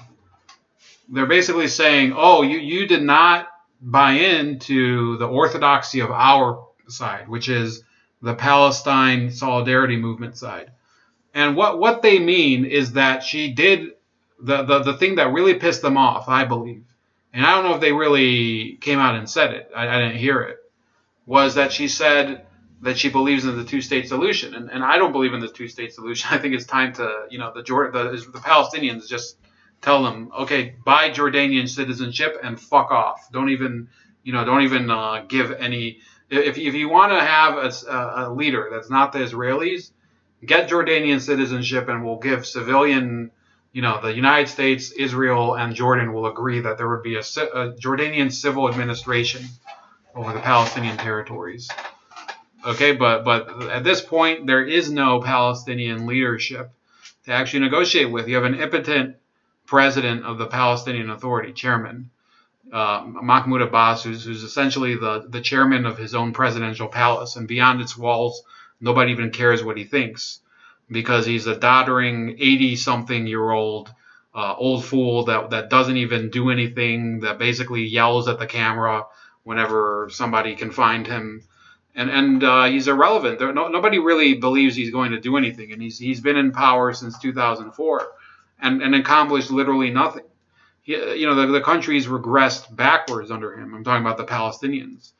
They're basically saying, oh, you did not buy into the orthodoxy of our side, which is the Palestine solidarity movement side. And what they mean is that she did the thing that really pissed them off, I believe, and I don't know if they really came out and said it, I didn't hear it, was that she said that she believes in the two-state solution. And I don't believe in the two-state solution. I think it's time to, the Palestinians just tell them, okay, buy Jordanian citizenship and fuck off. Don't even give any. If you want to have a leader that's not the Israelis, get Jordanian citizenship, and we'll give civilian. The United States, Israel, and Jordan will agree that there would be a Jordanian civil administration over the Palestinian territories. Okay, but at this point, there is no Palestinian leadership to actually negotiate with. You have an impotent president of the Palestinian Authority, chairman, Mahmoud Abbas, who's essentially the chairman of his own presidential palace, and beyond its walls, nobody even cares what he thinks, because he's a doddering 80-something-year-old old fool that doesn't even do anything, that basically yells at the camera whenever somebody can find him, and he's irrelevant. Nobody really believes he's going to do anything, and he's been in power since 2004 and accomplished literally nothing. The country's regressed backwards under him. I'm talking about the Palestinians,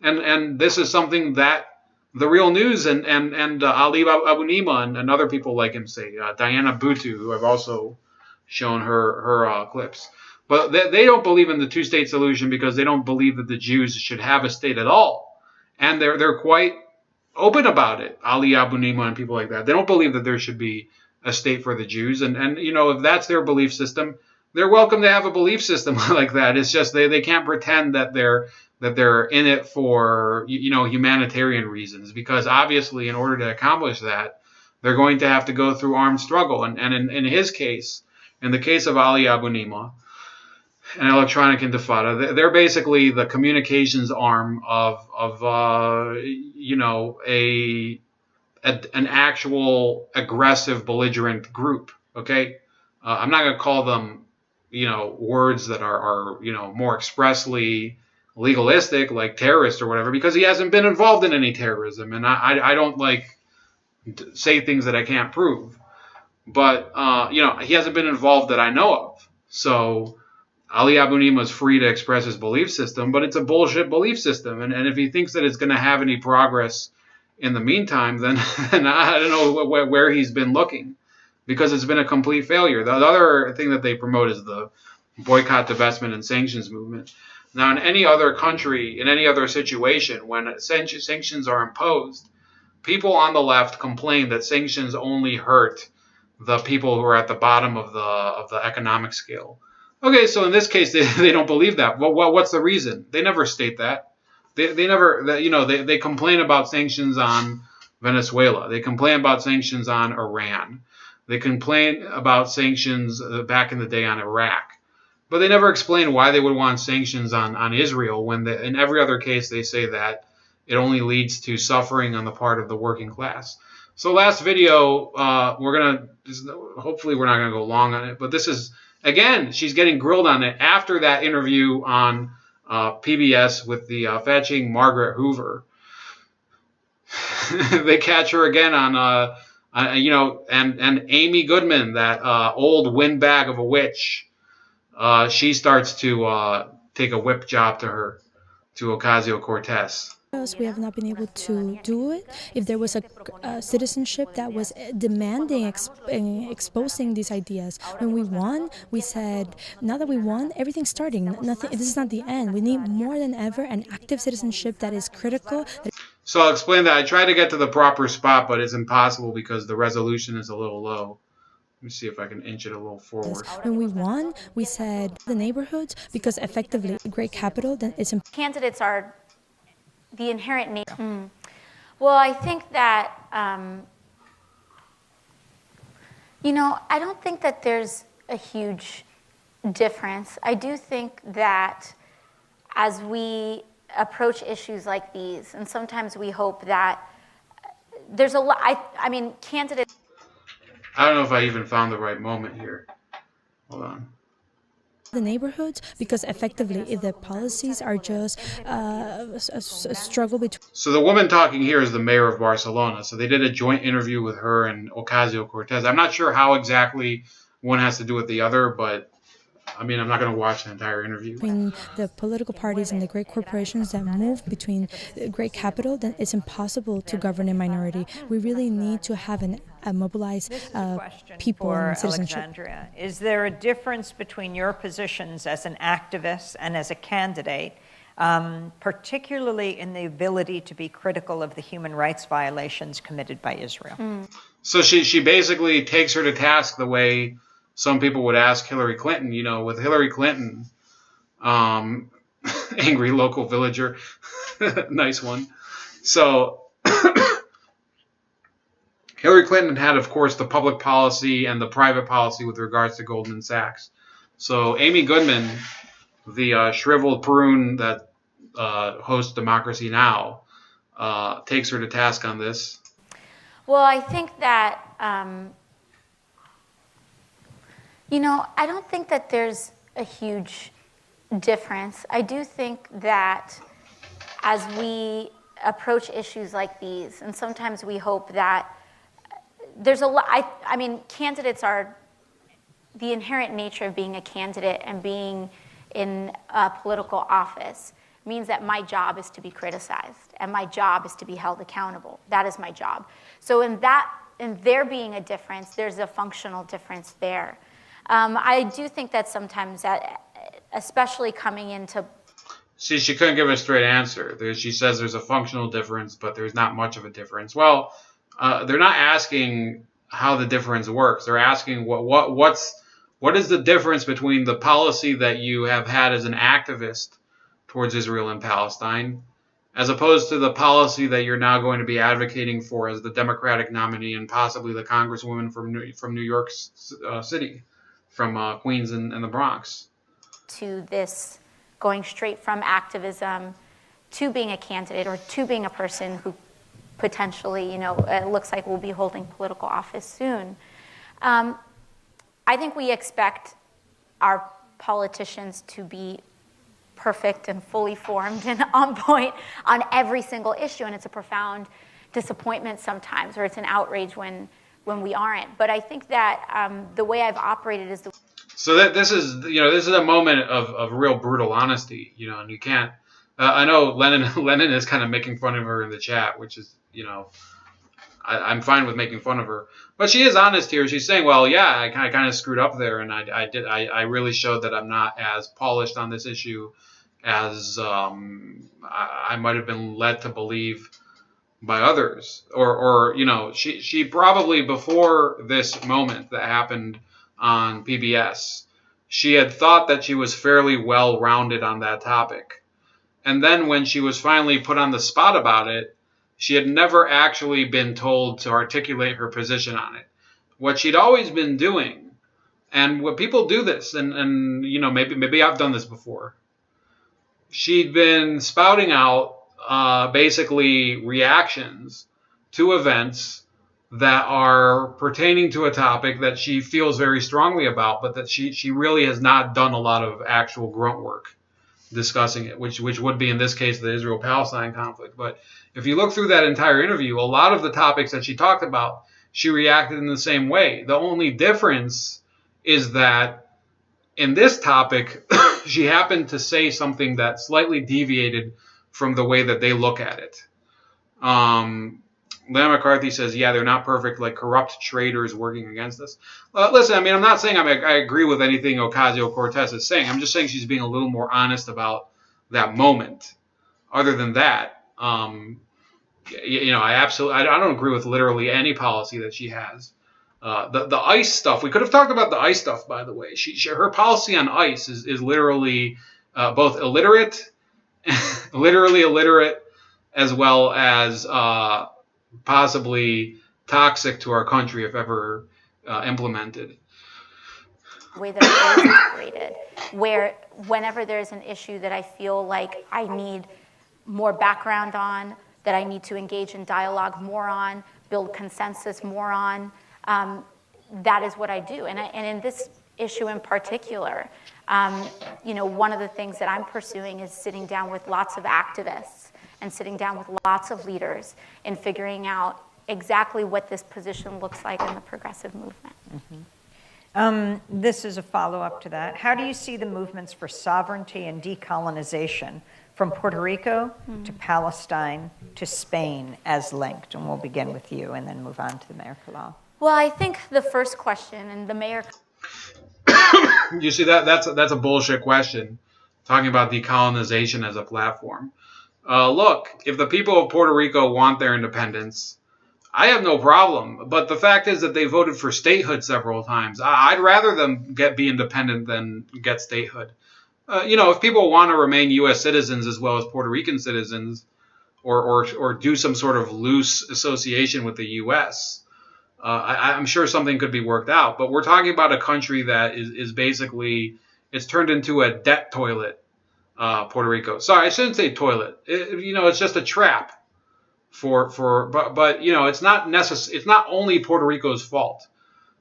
and this is something that the real news and Ali Abunimah and other people like him say, Diana Buttu, who I've also shown her clips. But they don't believe in the two-state solution because they don't believe that the Jews should have a state at all. And they're quite open about it, Ali Abunimah and people like that. They don't believe that there should be a state for the Jews. And if that's their belief system, they're welcome to have a belief system like that. It's just they can't pretend that they're in it for humanitarian reasons, because obviously in order to accomplish that, they're going to have to go through armed struggle. And in his case, in the case of Ali Abunimah, an electronic intifada, they're basically the communications arm of an actual aggressive belligerent group. Okay, I'm not going to call them words that are more expressly legalistic, like terrorist or whatever, because he hasn't been involved in any terrorism, and I don't say things that I can't prove. But he hasn't been involved that I know of. So Ali Abunimah is free to express his belief system, but it's a bullshit belief system. And if he thinks that it's going to have any progress in the meantime, then I don't know where he's been looking, because it's been a complete failure. The other thing that they promote is the boycott, divestment, and sanctions movement. Now, in any other country, in any other situation, when sanctions are imposed, people on the left complain that sanctions only hurt the people who are at the bottom of the economic scale. Okay, so in this case, they don't believe that. Well, what's the reason? They never state that. They never, they complain about sanctions on Venezuela. They complain about sanctions on Iran. They complain about sanctions back in the day on Iraq. But they never explain why they would want sanctions on Israel, when in every other case they say that it only leads to suffering on the part of the working class. So last video, hopefully we're not going to go long on it, but this is, again, she's getting grilled on it after that interview on PBS with the fetching Margaret Hoover. They catch her again on, and Amy Goodman, that old windbag of a witch. She starts to take a whip job to her, to Ocasio-Cortez. We have not been able to do it. If there was a citizenship that was demanding exposing these ideas, when we won, we said, now that we won, everything's starting. Nothing. This is not the end. We need more than ever an active citizenship that is critical. So I'll explain that. I tried to get to the proper spot, but it's impossible because the resolution is a little low. Let me see if I can inch it a little forward. When we won, we said the neighborhoods, because effectively, great capital, then it's candidates are the inherent nature. Well, I think that, I don't think that there's a huge difference. I do think that as we approach issues like these, and sometimes we hope that there's a lot, I mean, candidates. I don't know if I even found the right moment here. Hold on. The neighborhoods, because effectively if the policies are just a struggle between. So the woman talking here is the mayor of Barcelona. So they did a joint interview with her and Ocasio-Cortez. I'm not sure how exactly one has to do with the other, but I mean, I'm not going to watch the entire interview. Between the political parties and the great corporations that move between great capital, then it's impossible to govern a minority. We really need to have a mobilized people and citizenship. Alexandria. Is there a difference between your positions as an activist and as a candidate, particularly in the ability to be critical of the human rights violations committed by Israel? So she basically takes her to task the way some people would ask Hillary Clinton. With Hillary Clinton, angry local villager, nice one. So Hillary Clinton had, of course, the public policy and the private policy with regards to Goldman Sachs. So Amy Goodman, the shriveled prune that hosts Democracy Now!, takes her to task on this. Well, I think that, I don't think that there's a huge difference. I do think that as we approach issues like these, and sometimes we hope that there's a lot, I mean, candidates are, the inherent nature of being a candidate and being in a political office means that my job is to be criticized and my job is to be held accountable. That is my job. So in there being a difference, there's a functional difference there. I do think that sometimes, especially coming into... See, she couldn't give a straight answer. She says there's a functional difference, but there's not much of a difference. Well, they're not asking how the difference works. They're asking what is the difference between the policy that you have had as an activist towards Israel and Palestine, as opposed to the policy that you're now going to be advocating for as the Democratic nominee and possibly the Congresswoman from New York City, from Queens and the Bronx. To this going straight from activism to being a candidate or to being a person who potentially, it looks like will be holding political office soon. I think we expect our politicians to be perfect and fully formed and on point on every single issue, and it's a profound disappointment sometimes, or it's an outrage when we aren't. But I think that the way I've operated is the... So this is a moment of real brutal honesty, and you can't... I know Lennon is kind of making fun of her in the chat, which is, I'm fine with making fun of her. But she is honest here. She's saying, well, yeah, I kind of screwed up there, and I really showed that I'm not as polished on this issue as I might have been led to believe by others. Or she probably, before this moment that happened on PBS, she had thought that she was fairly well-rounded on that topic. And then when she was finally put on the spot about it, she had never actually been told to articulate her position on it. What she'd always been doing, and what people do this, and maybe I've done this before. She'd been spouting out basically reactions to events that are pertaining to a topic that she feels very strongly about, but that she really has not done a lot of actual grunt work discussing it, which would be in this case the Israel-Palestine conflict. But if you look through that entire interview, a lot of the topics that she talked about, she reacted in the same way. The only difference is that in this topic, she happened to say something that slightly deviated from the way that they look at it. Len McCarthy says, yeah, they're not perfect, like corrupt traders working against us. Listen, I mean, I'm not saying I agree with anything Ocasio-Cortez is saying. I'm just saying she's being a little more honest about that moment. Other than that, I don't agree with literally any policy that she has. The ICE stuff, we could have talked about the ICE stuff, by the way. Her policy on ICE is literally both illiterate, literally illiterate, as well as possibly toxic to our country if ever implemented. The way that I've always operated, where whenever there's an issue that I feel like I need more background on, that I need to engage in dialogue more on, build consensus more on, that is what I do. And in this issue in particular, one of the things that I'm pursuing is sitting down with lots of activists and sitting down with lots of leaders and figuring out exactly what this position looks like in the progressive movement. Mm-hmm. This is a follow-up to that. How do you see the movements for sovereignty and decolonization from Puerto Rico to Palestine to Spain as linked? And we'll begin with you and then move on to the Mayor Kalal. Well, I think the first question, and the mayor... You see, that's a bullshit question, talking about decolonization as a platform. Look, if the people of Puerto Rico want their independence, I have no problem. But the fact is that they voted for statehood several times. I'd rather them be independent than get statehood. If people want to remain U.S. citizens as well as Puerto Rican citizens, or do some sort of loose association with the U.S., I'm sure something could be worked out. But we're talking about a country that is basically, it's turned into a debt toilet. Puerto Rico. Sorry, I shouldn't say toilet. It's just a trap but it's not necessary. It's not only Puerto Rico's fault.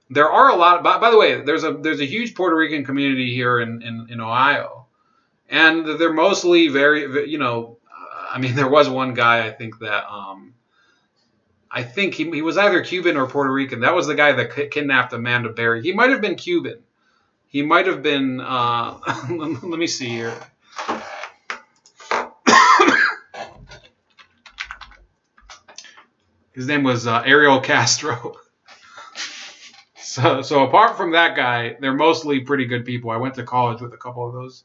There are a lot. By the way, there's a huge Puerto Rican community here in Ohio, and they're mostly very. There was one guy I think that he was either Cuban or Puerto Rican. That was the guy that kidnapped Amanda Berry. He might have been Cuban. He might have been. Let me see here. His name was Ariel Castro. So apart from that guy, they're mostly pretty good people. I went to college with a couple of those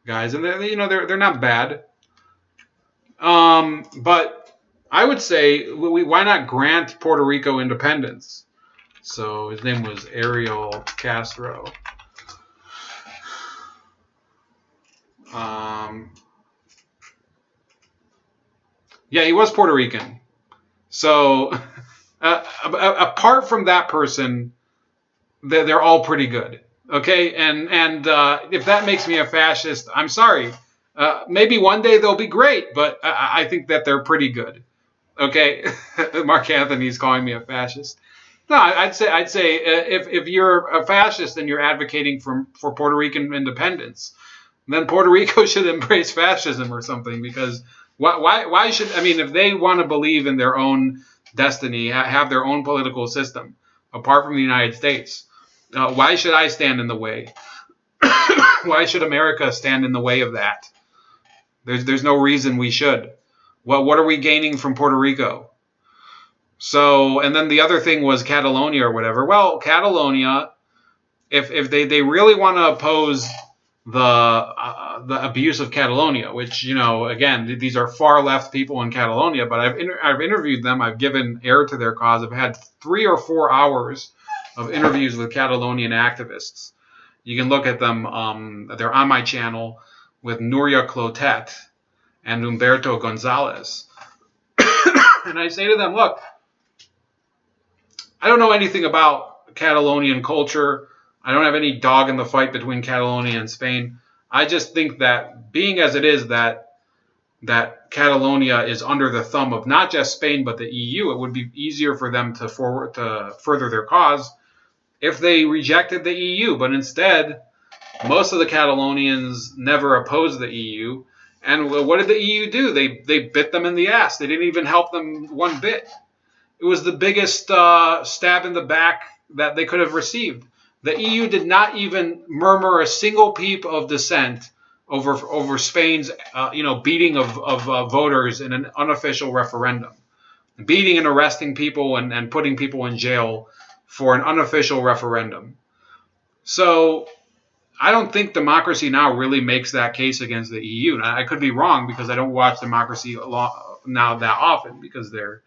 guys, and they're not bad. But I would say, why not grant Puerto Rico independence? So his name was Ariel Castro. Yeah, he was Puerto Rican. So apart from that person, they're all pretty good. Okay, and if that makes me a fascist, I'm sorry. Maybe one day they'll be great, but I think that they're pretty good. Okay, Mark Anthony's calling me a fascist. No, I'd say if you're a fascist and you're advocating for Puerto Rican independence, then Puerto Rico should embrace fascism or something, because why should, if they want to believe in their own destiny, have their own political system apart from the United States, why should I stand in the way? Why should America stand in the way of that? There's no reason we should. What are we gaining from Puerto Rico? So, and then the other thing was Catalonia or whatever. Well, Catalonia, if they really want to oppose the abuse of Catalonia, which, again, these are far left people in Catalonia, but I've interviewed them. I've given air to their cause. I've had 3 or 4 hours of interviews with Catalonian activists. You can look at them. They're on my channel with Nuria Clotet and Humberto Gonzalez. And I say to them, look, I don't know anything about Catalonian culture. I don't have any dog in the fight between Catalonia and Spain. I just think that being as it is that that Catalonia is under the thumb of not just Spain but the EU, it would be easier for them to further their cause if they rejected the EU. But instead, most of the Catalonians never opposed the EU. And what did the EU do? They bit them in the ass. They didn't even help them one bit. It was the biggest stab in the back that they could have received. The EU did not even murmur a single peep of dissent over Spain's beating of voters in an unofficial referendum, beating and arresting people and putting people in jail for an unofficial referendum. So I don't think Democracy Now! Really makes that case against the EU. Now, I could be wrong because I don't watch Democracy Now! That often, because they're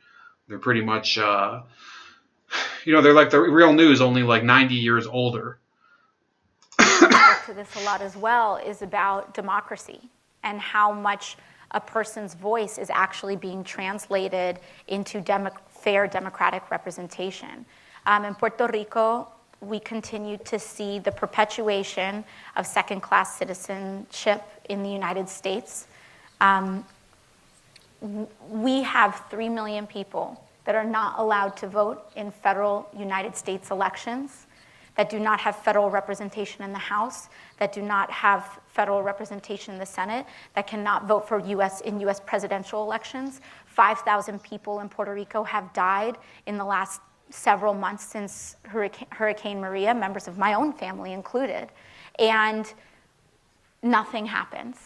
pretty much, they're like the real news, only like 90 years older. To this a lot as well is about democracy and how much a person's voice is actually being translated into fair democratic representation. In Puerto Rico, we continue to see the perpetuation of second-class citizenship in the United States. We have 3 million people that are not allowed to vote in federal United States elections, that do not have federal representation in the House, that do not have federal representation in the Senate, that cannot vote for U.S. presidential elections. 5,000 people in Puerto Rico have died in the last several months since Hurricane Maria, members of my own family included, and nothing happens.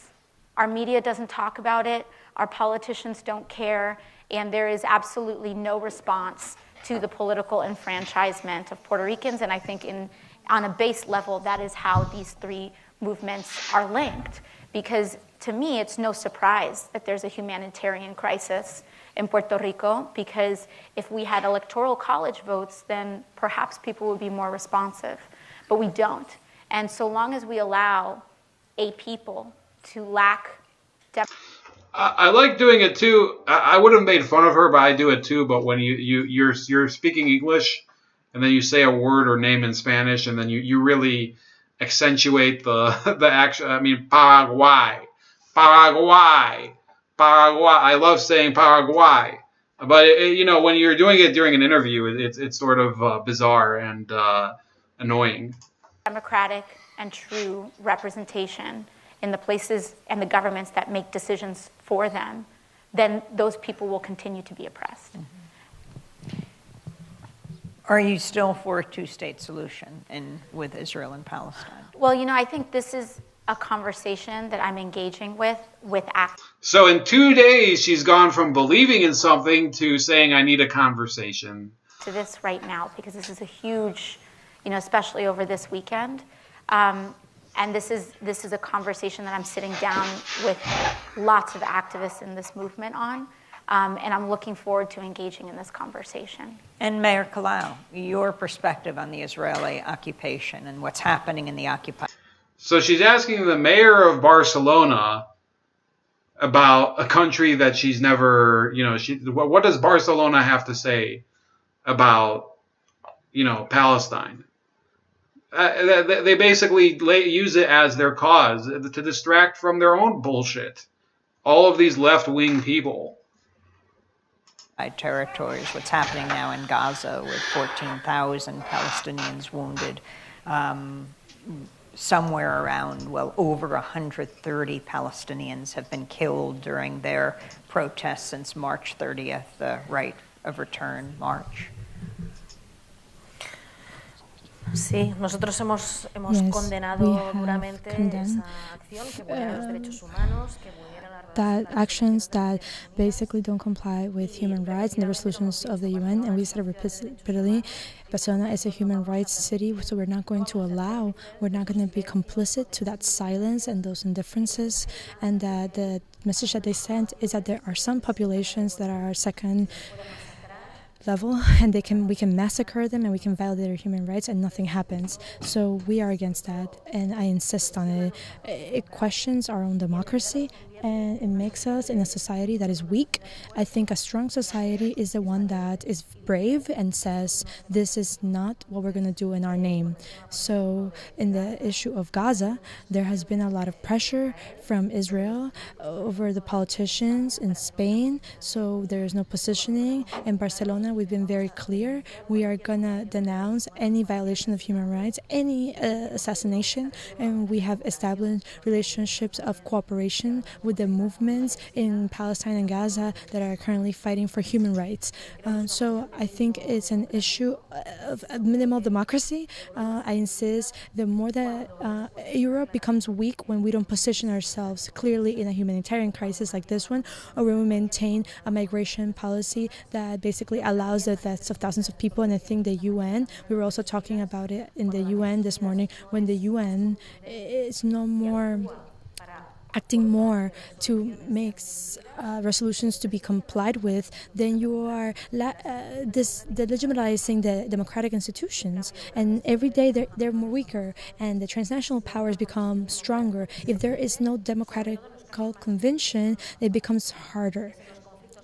Our media doesn't talk about it, our politicians don't care, and there is absolutely no response to the political enfranchisement of Puerto Ricans, and I think on a base level, that is how these three movements are linked. Because to me, it's no surprise that there's a humanitarian crisis in Puerto Rico, because if we had electoral college votes, then perhaps people would be more responsive. But we don't. And so long as we allow a people to lack I like doing it too. I would have made fun of her, but I do it too. But when you're speaking English, and then you say a word or name in Spanish, and then you really accentuate the action. I mean, Paraguay. I love saying Paraguay, but when you're doing it during an interview, it's sort of bizarre and annoying. Democratic and true representation in the places and the governments that make decisions for them, then those people will continue to be oppressed. Mm-hmm. Are you still for a two-state solution with Israel and Palestine? Well, I think this is a conversation that I'm engaging with actors. So in 2 days, she's gone from believing in something to saying, I need a conversation. To this right now, because this is a huge, especially over this weekend. And this is a conversation that I'm sitting down with lots of activists in this movement on. And I'm looking forward to engaging in this conversation. And Mayor Kalau, your perspective on the Israeli occupation and what's happening in the occupied. So she's asking the mayor of Barcelona about a country that she's never, what does Barcelona have to say about, Palestine? They basically use it as their cause to distract from their own bullshit. All of these left-wing people. Territories, what's happening now in Gaza with 14,000 Palestinians wounded, somewhere around, over 130 Palestinians have been killed during their protests since March 30th, the Right of Return March. Sí, nosotros hemos condenado duramente esa acción que vulnera los derechos humanos, que vulnera la that actions that basically don't comply with human rights and the resolutions of the UN, and we said it repeatedly. Barcelona is a human rights city, so we're not going to be complicit to that silence and those indifferences, and that the message that they sent is that there are some populations that are second level, and we can massacre them and we can violate their human rights and nothing happens. So we are against that, and I insist on it. It questions our own democracy, and it makes us in a society that is weak. I think a strong society is the one that is brave and says, this is not what we're going to do in our name. So in the issue of Gaza, there has been a lot of pressure from Israel over the politicians in Spain, so there is no positioning. In Barcelona, we've been very clear. We are going to denounce any violation of human rights, any assassination, and we have established relationships of cooperation with the movements in Palestine and Gaza that are currently fighting for human rights. So I think it's an issue of minimal democracy. I insist the more that Europe becomes weak when we don't position ourselves clearly in a humanitarian crisis like this one, or when we maintain a migration policy that basically allows the deaths of thousands of people. And I think the UN, we were also talking about it in the UN this morning, when the UN is no more acting more to make resolutions to be complied with, then you are delegitimizing the democratic institutions. And every day they're more weaker, and the transnational powers become stronger. If there is no democratic convention, it becomes harder.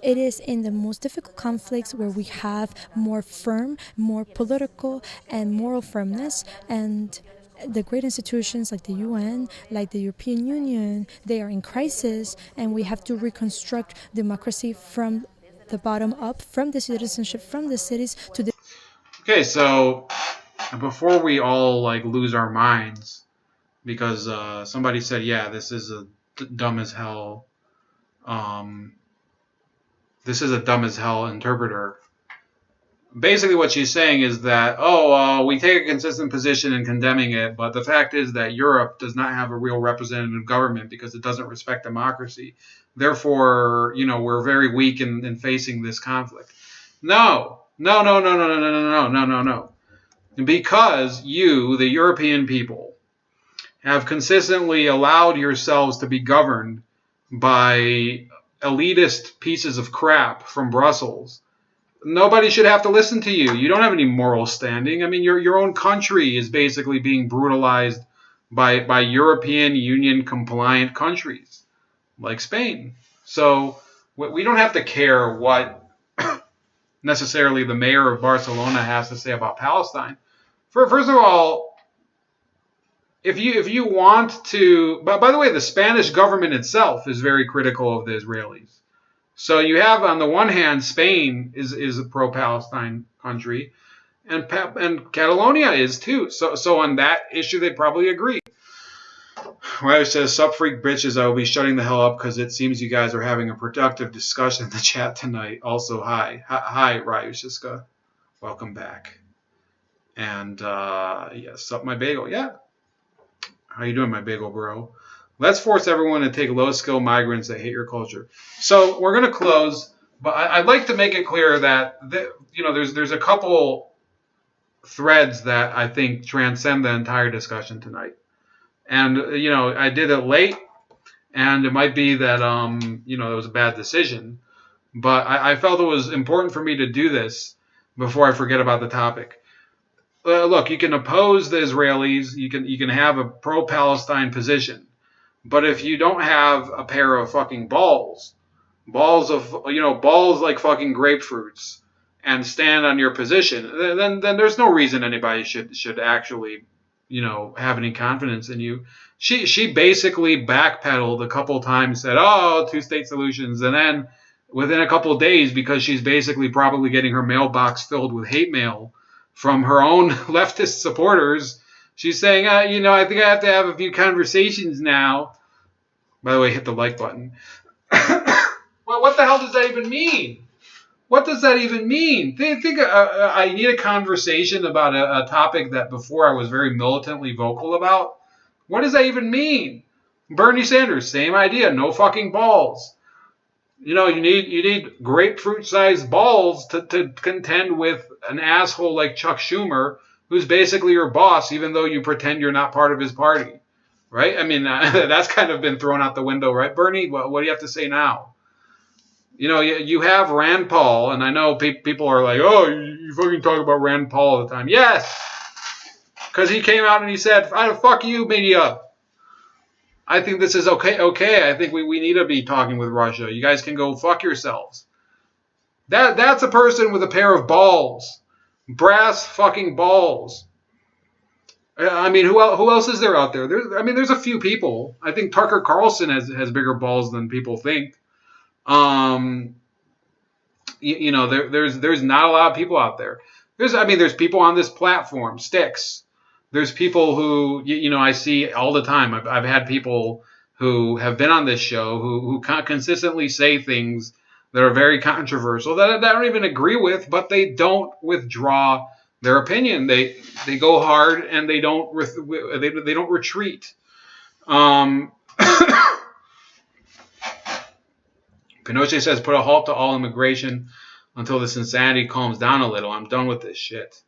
It is in the most difficult conflicts where we have more firm, more political and moral firmness, and the great institutions like the UN, like the European Union, they are in crisis, and we have to reconstruct democracy from the bottom up, from the citizenship, from the cities to the... Okay, so before we all lose our minds because somebody said, yeah, this is a dumb as hell interpreter. Basically what she's saying is that, we take a consistent position in condemning it, but the fact is that Europe does not have a real representative government because it doesn't respect democracy. Therefore, we're very weak in facing this conflict. No. Because you, the European people, have consistently allowed yourselves to be governed by elitist pieces of crap from Brussels. Nobody should have to listen to you. You don't have any moral standing. I mean, your own country is basically being brutalized by European Union compliant countries like Spain. So we don't have to care what necessarily the mayor of Barcelona has to say about Palestine. First of all, if you want to, by the way, the Spanish government itself is very critical of the Israelis. So you have, on the one hand, Spain is a pro-Palestine country, and Catalonia is too. So on that issue, they probably agree. Ryu says, "Sup, freak bitches, I will be shutting the hell up because it seems you guys are having a productive discussion in the chat tonight." Also, hi, Ryu Shiska, welcome back. And yes, sup, my bagel, yeah. How you doing, my bagel bro? Let's force everyone to take low-skill migrants that hate your culture. So we're going to close, but I'd like to make it clear that there's a couple threads that I think transcend the entire discussion tonight. And I did it late, and it might be that it was a bad decision, but I felt it was important for me to do this before I forget about the topic. Look, you can oppose the Israelis, you can have a pro-Palestine position. But if you don't have a pair of fucking balls like fucking grapefruits, and stand on your position, then there's no reason anybody should actually, have any confidence in you. She basically backpedaled a couple times, said, two-state solutions, and then within a couple of days, because she's basically probably getting her mailbox filled with hate mail from her own leftist supporters, she's saying, I think I have to have a few conversations now. By the way, hit the like button. Well, what the hell does that even mean? What does that even mean? Think I need a conversation about a topic that before I was very militantly vocal about? What does that even mean? Bernie Sanders, same idea. No fucking balls. You need grapefruit-sized balls to contend with an asshole like Chuck Schumer, who's basically your boss, even though you pretend you're not part of his party, right? I mean, that's kind of been thrown out the window, right, Bernie? What do you have to say now? You have Rand Paul, and I know people are like, oh, you fucking talk about Rand Paul all the time. Yes, because he came out and he said, fuck you, media. I think this is okay. I think we need to be talking with Russia. You guys can go fuck yourselves. That's a person with a pair of balls. Brass fucking balls. I mean, who else is there out there? There's a few people. I think Tucker Carlson has bigger balls than people think. There's not a lot of people out there. There's people on this platform, Sticks. There's people who, I see all the time. I've had people who have been on this show who consistently say things that are very controversial that I don't even agree with, but they don't withdraw their opinion. They go hard and they don't retreat. Pinochet says, put a halt to all immigration until this insanity calms down a little. I'm done with this shit.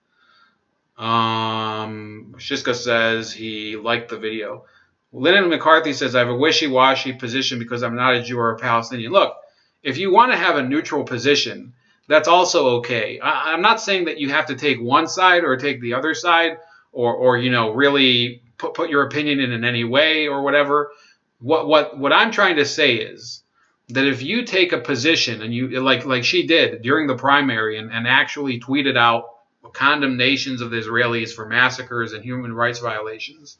Shiska says he liked the video. Lennon McCarthy says, I have a wishy-washy position because I'm not a Jew or a Palestinian. Look, if you want to have a neutral position, that's also okay. I'm not saying that you have to take one side or take the other side or really put your opinion in any way or whatever. What I'm trying to say is that if you take a position and you like she did during the primary and actually tweeted out condemnations of the Israelis for massacres and human rights violations,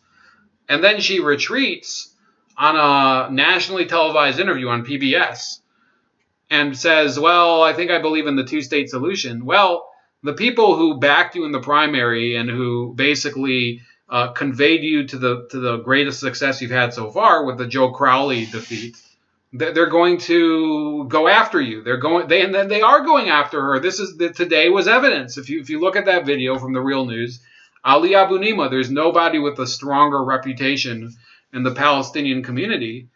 and then she retreats on a nationally televised interview on PBS and says, well, I think I believe in the two-state solution. Well, the people who backed you in the primary and who basically conveyed you to the greatest success you've had so far with the Joe Crowley defeat, they're going to go after you. They are going after her. Today was evidence. If you look at that video from the Real News, Ali Abunimah, there's nobody with a stronger reputation in the Palestinian community,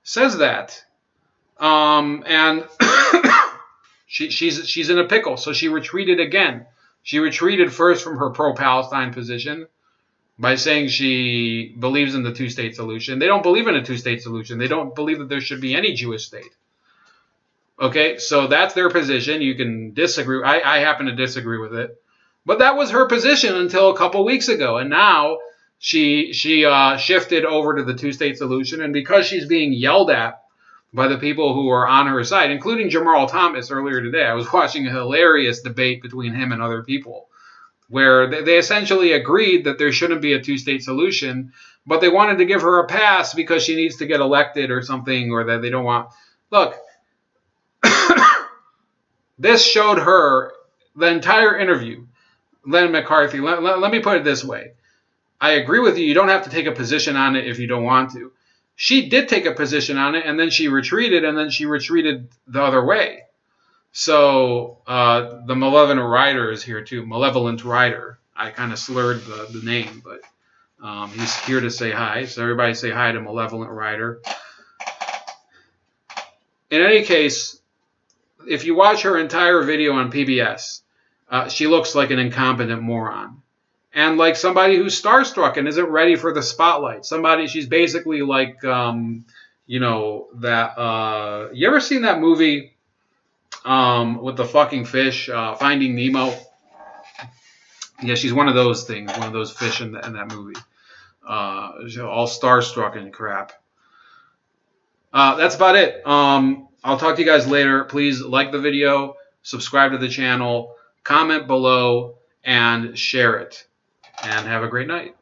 says that. And she's in a pickle, so she retreated again. She retreated first from her pro-Palestine position by saying she believes in the two-state solution. They don't believe in a two-state solution. They don't believe that there should be any Jewish state. Okay, so that's their position. You can disagree. I happen to disagree with it. But that was her position until a couple weeks ago. And now she shifted over to the two-state solution. And because she's being yelled at by the people who are on her side, including Jamal Thomas earlier today, I was watching a hilarious debate between him and other people, where they essentially agreed that there shouldn't be a two-state solution, but they wanted to give her a pass because she needs to get elected or something, or that they don't want... Look, this showed her the entire interview. Lennon McCarthy, let me put it this way. I agree with you. You don't have to take a position on it if you don't want to. She did take a position on it, and then she retreated, the other way. So the Malevolent Rider is here too. Malevolent Rider. I kind of slurred the name, but he's here to say hi. So everybody say hi to Malevolent Rider. In any case, if you watch her entire video on PBS, she looks like an incompetent moron. And like somebody who's starstruck and isn't ready for the spotlight. She's basically like, you ever seen that movie with the fucking fish, Finding Nemo? Yeah, she's one of those things, one of those fish in that movie. All starstruck and crap. That's about it. I'll talk to you guys later. Please like the video, subscribe to the channel, comment below, and share it. And have a great night.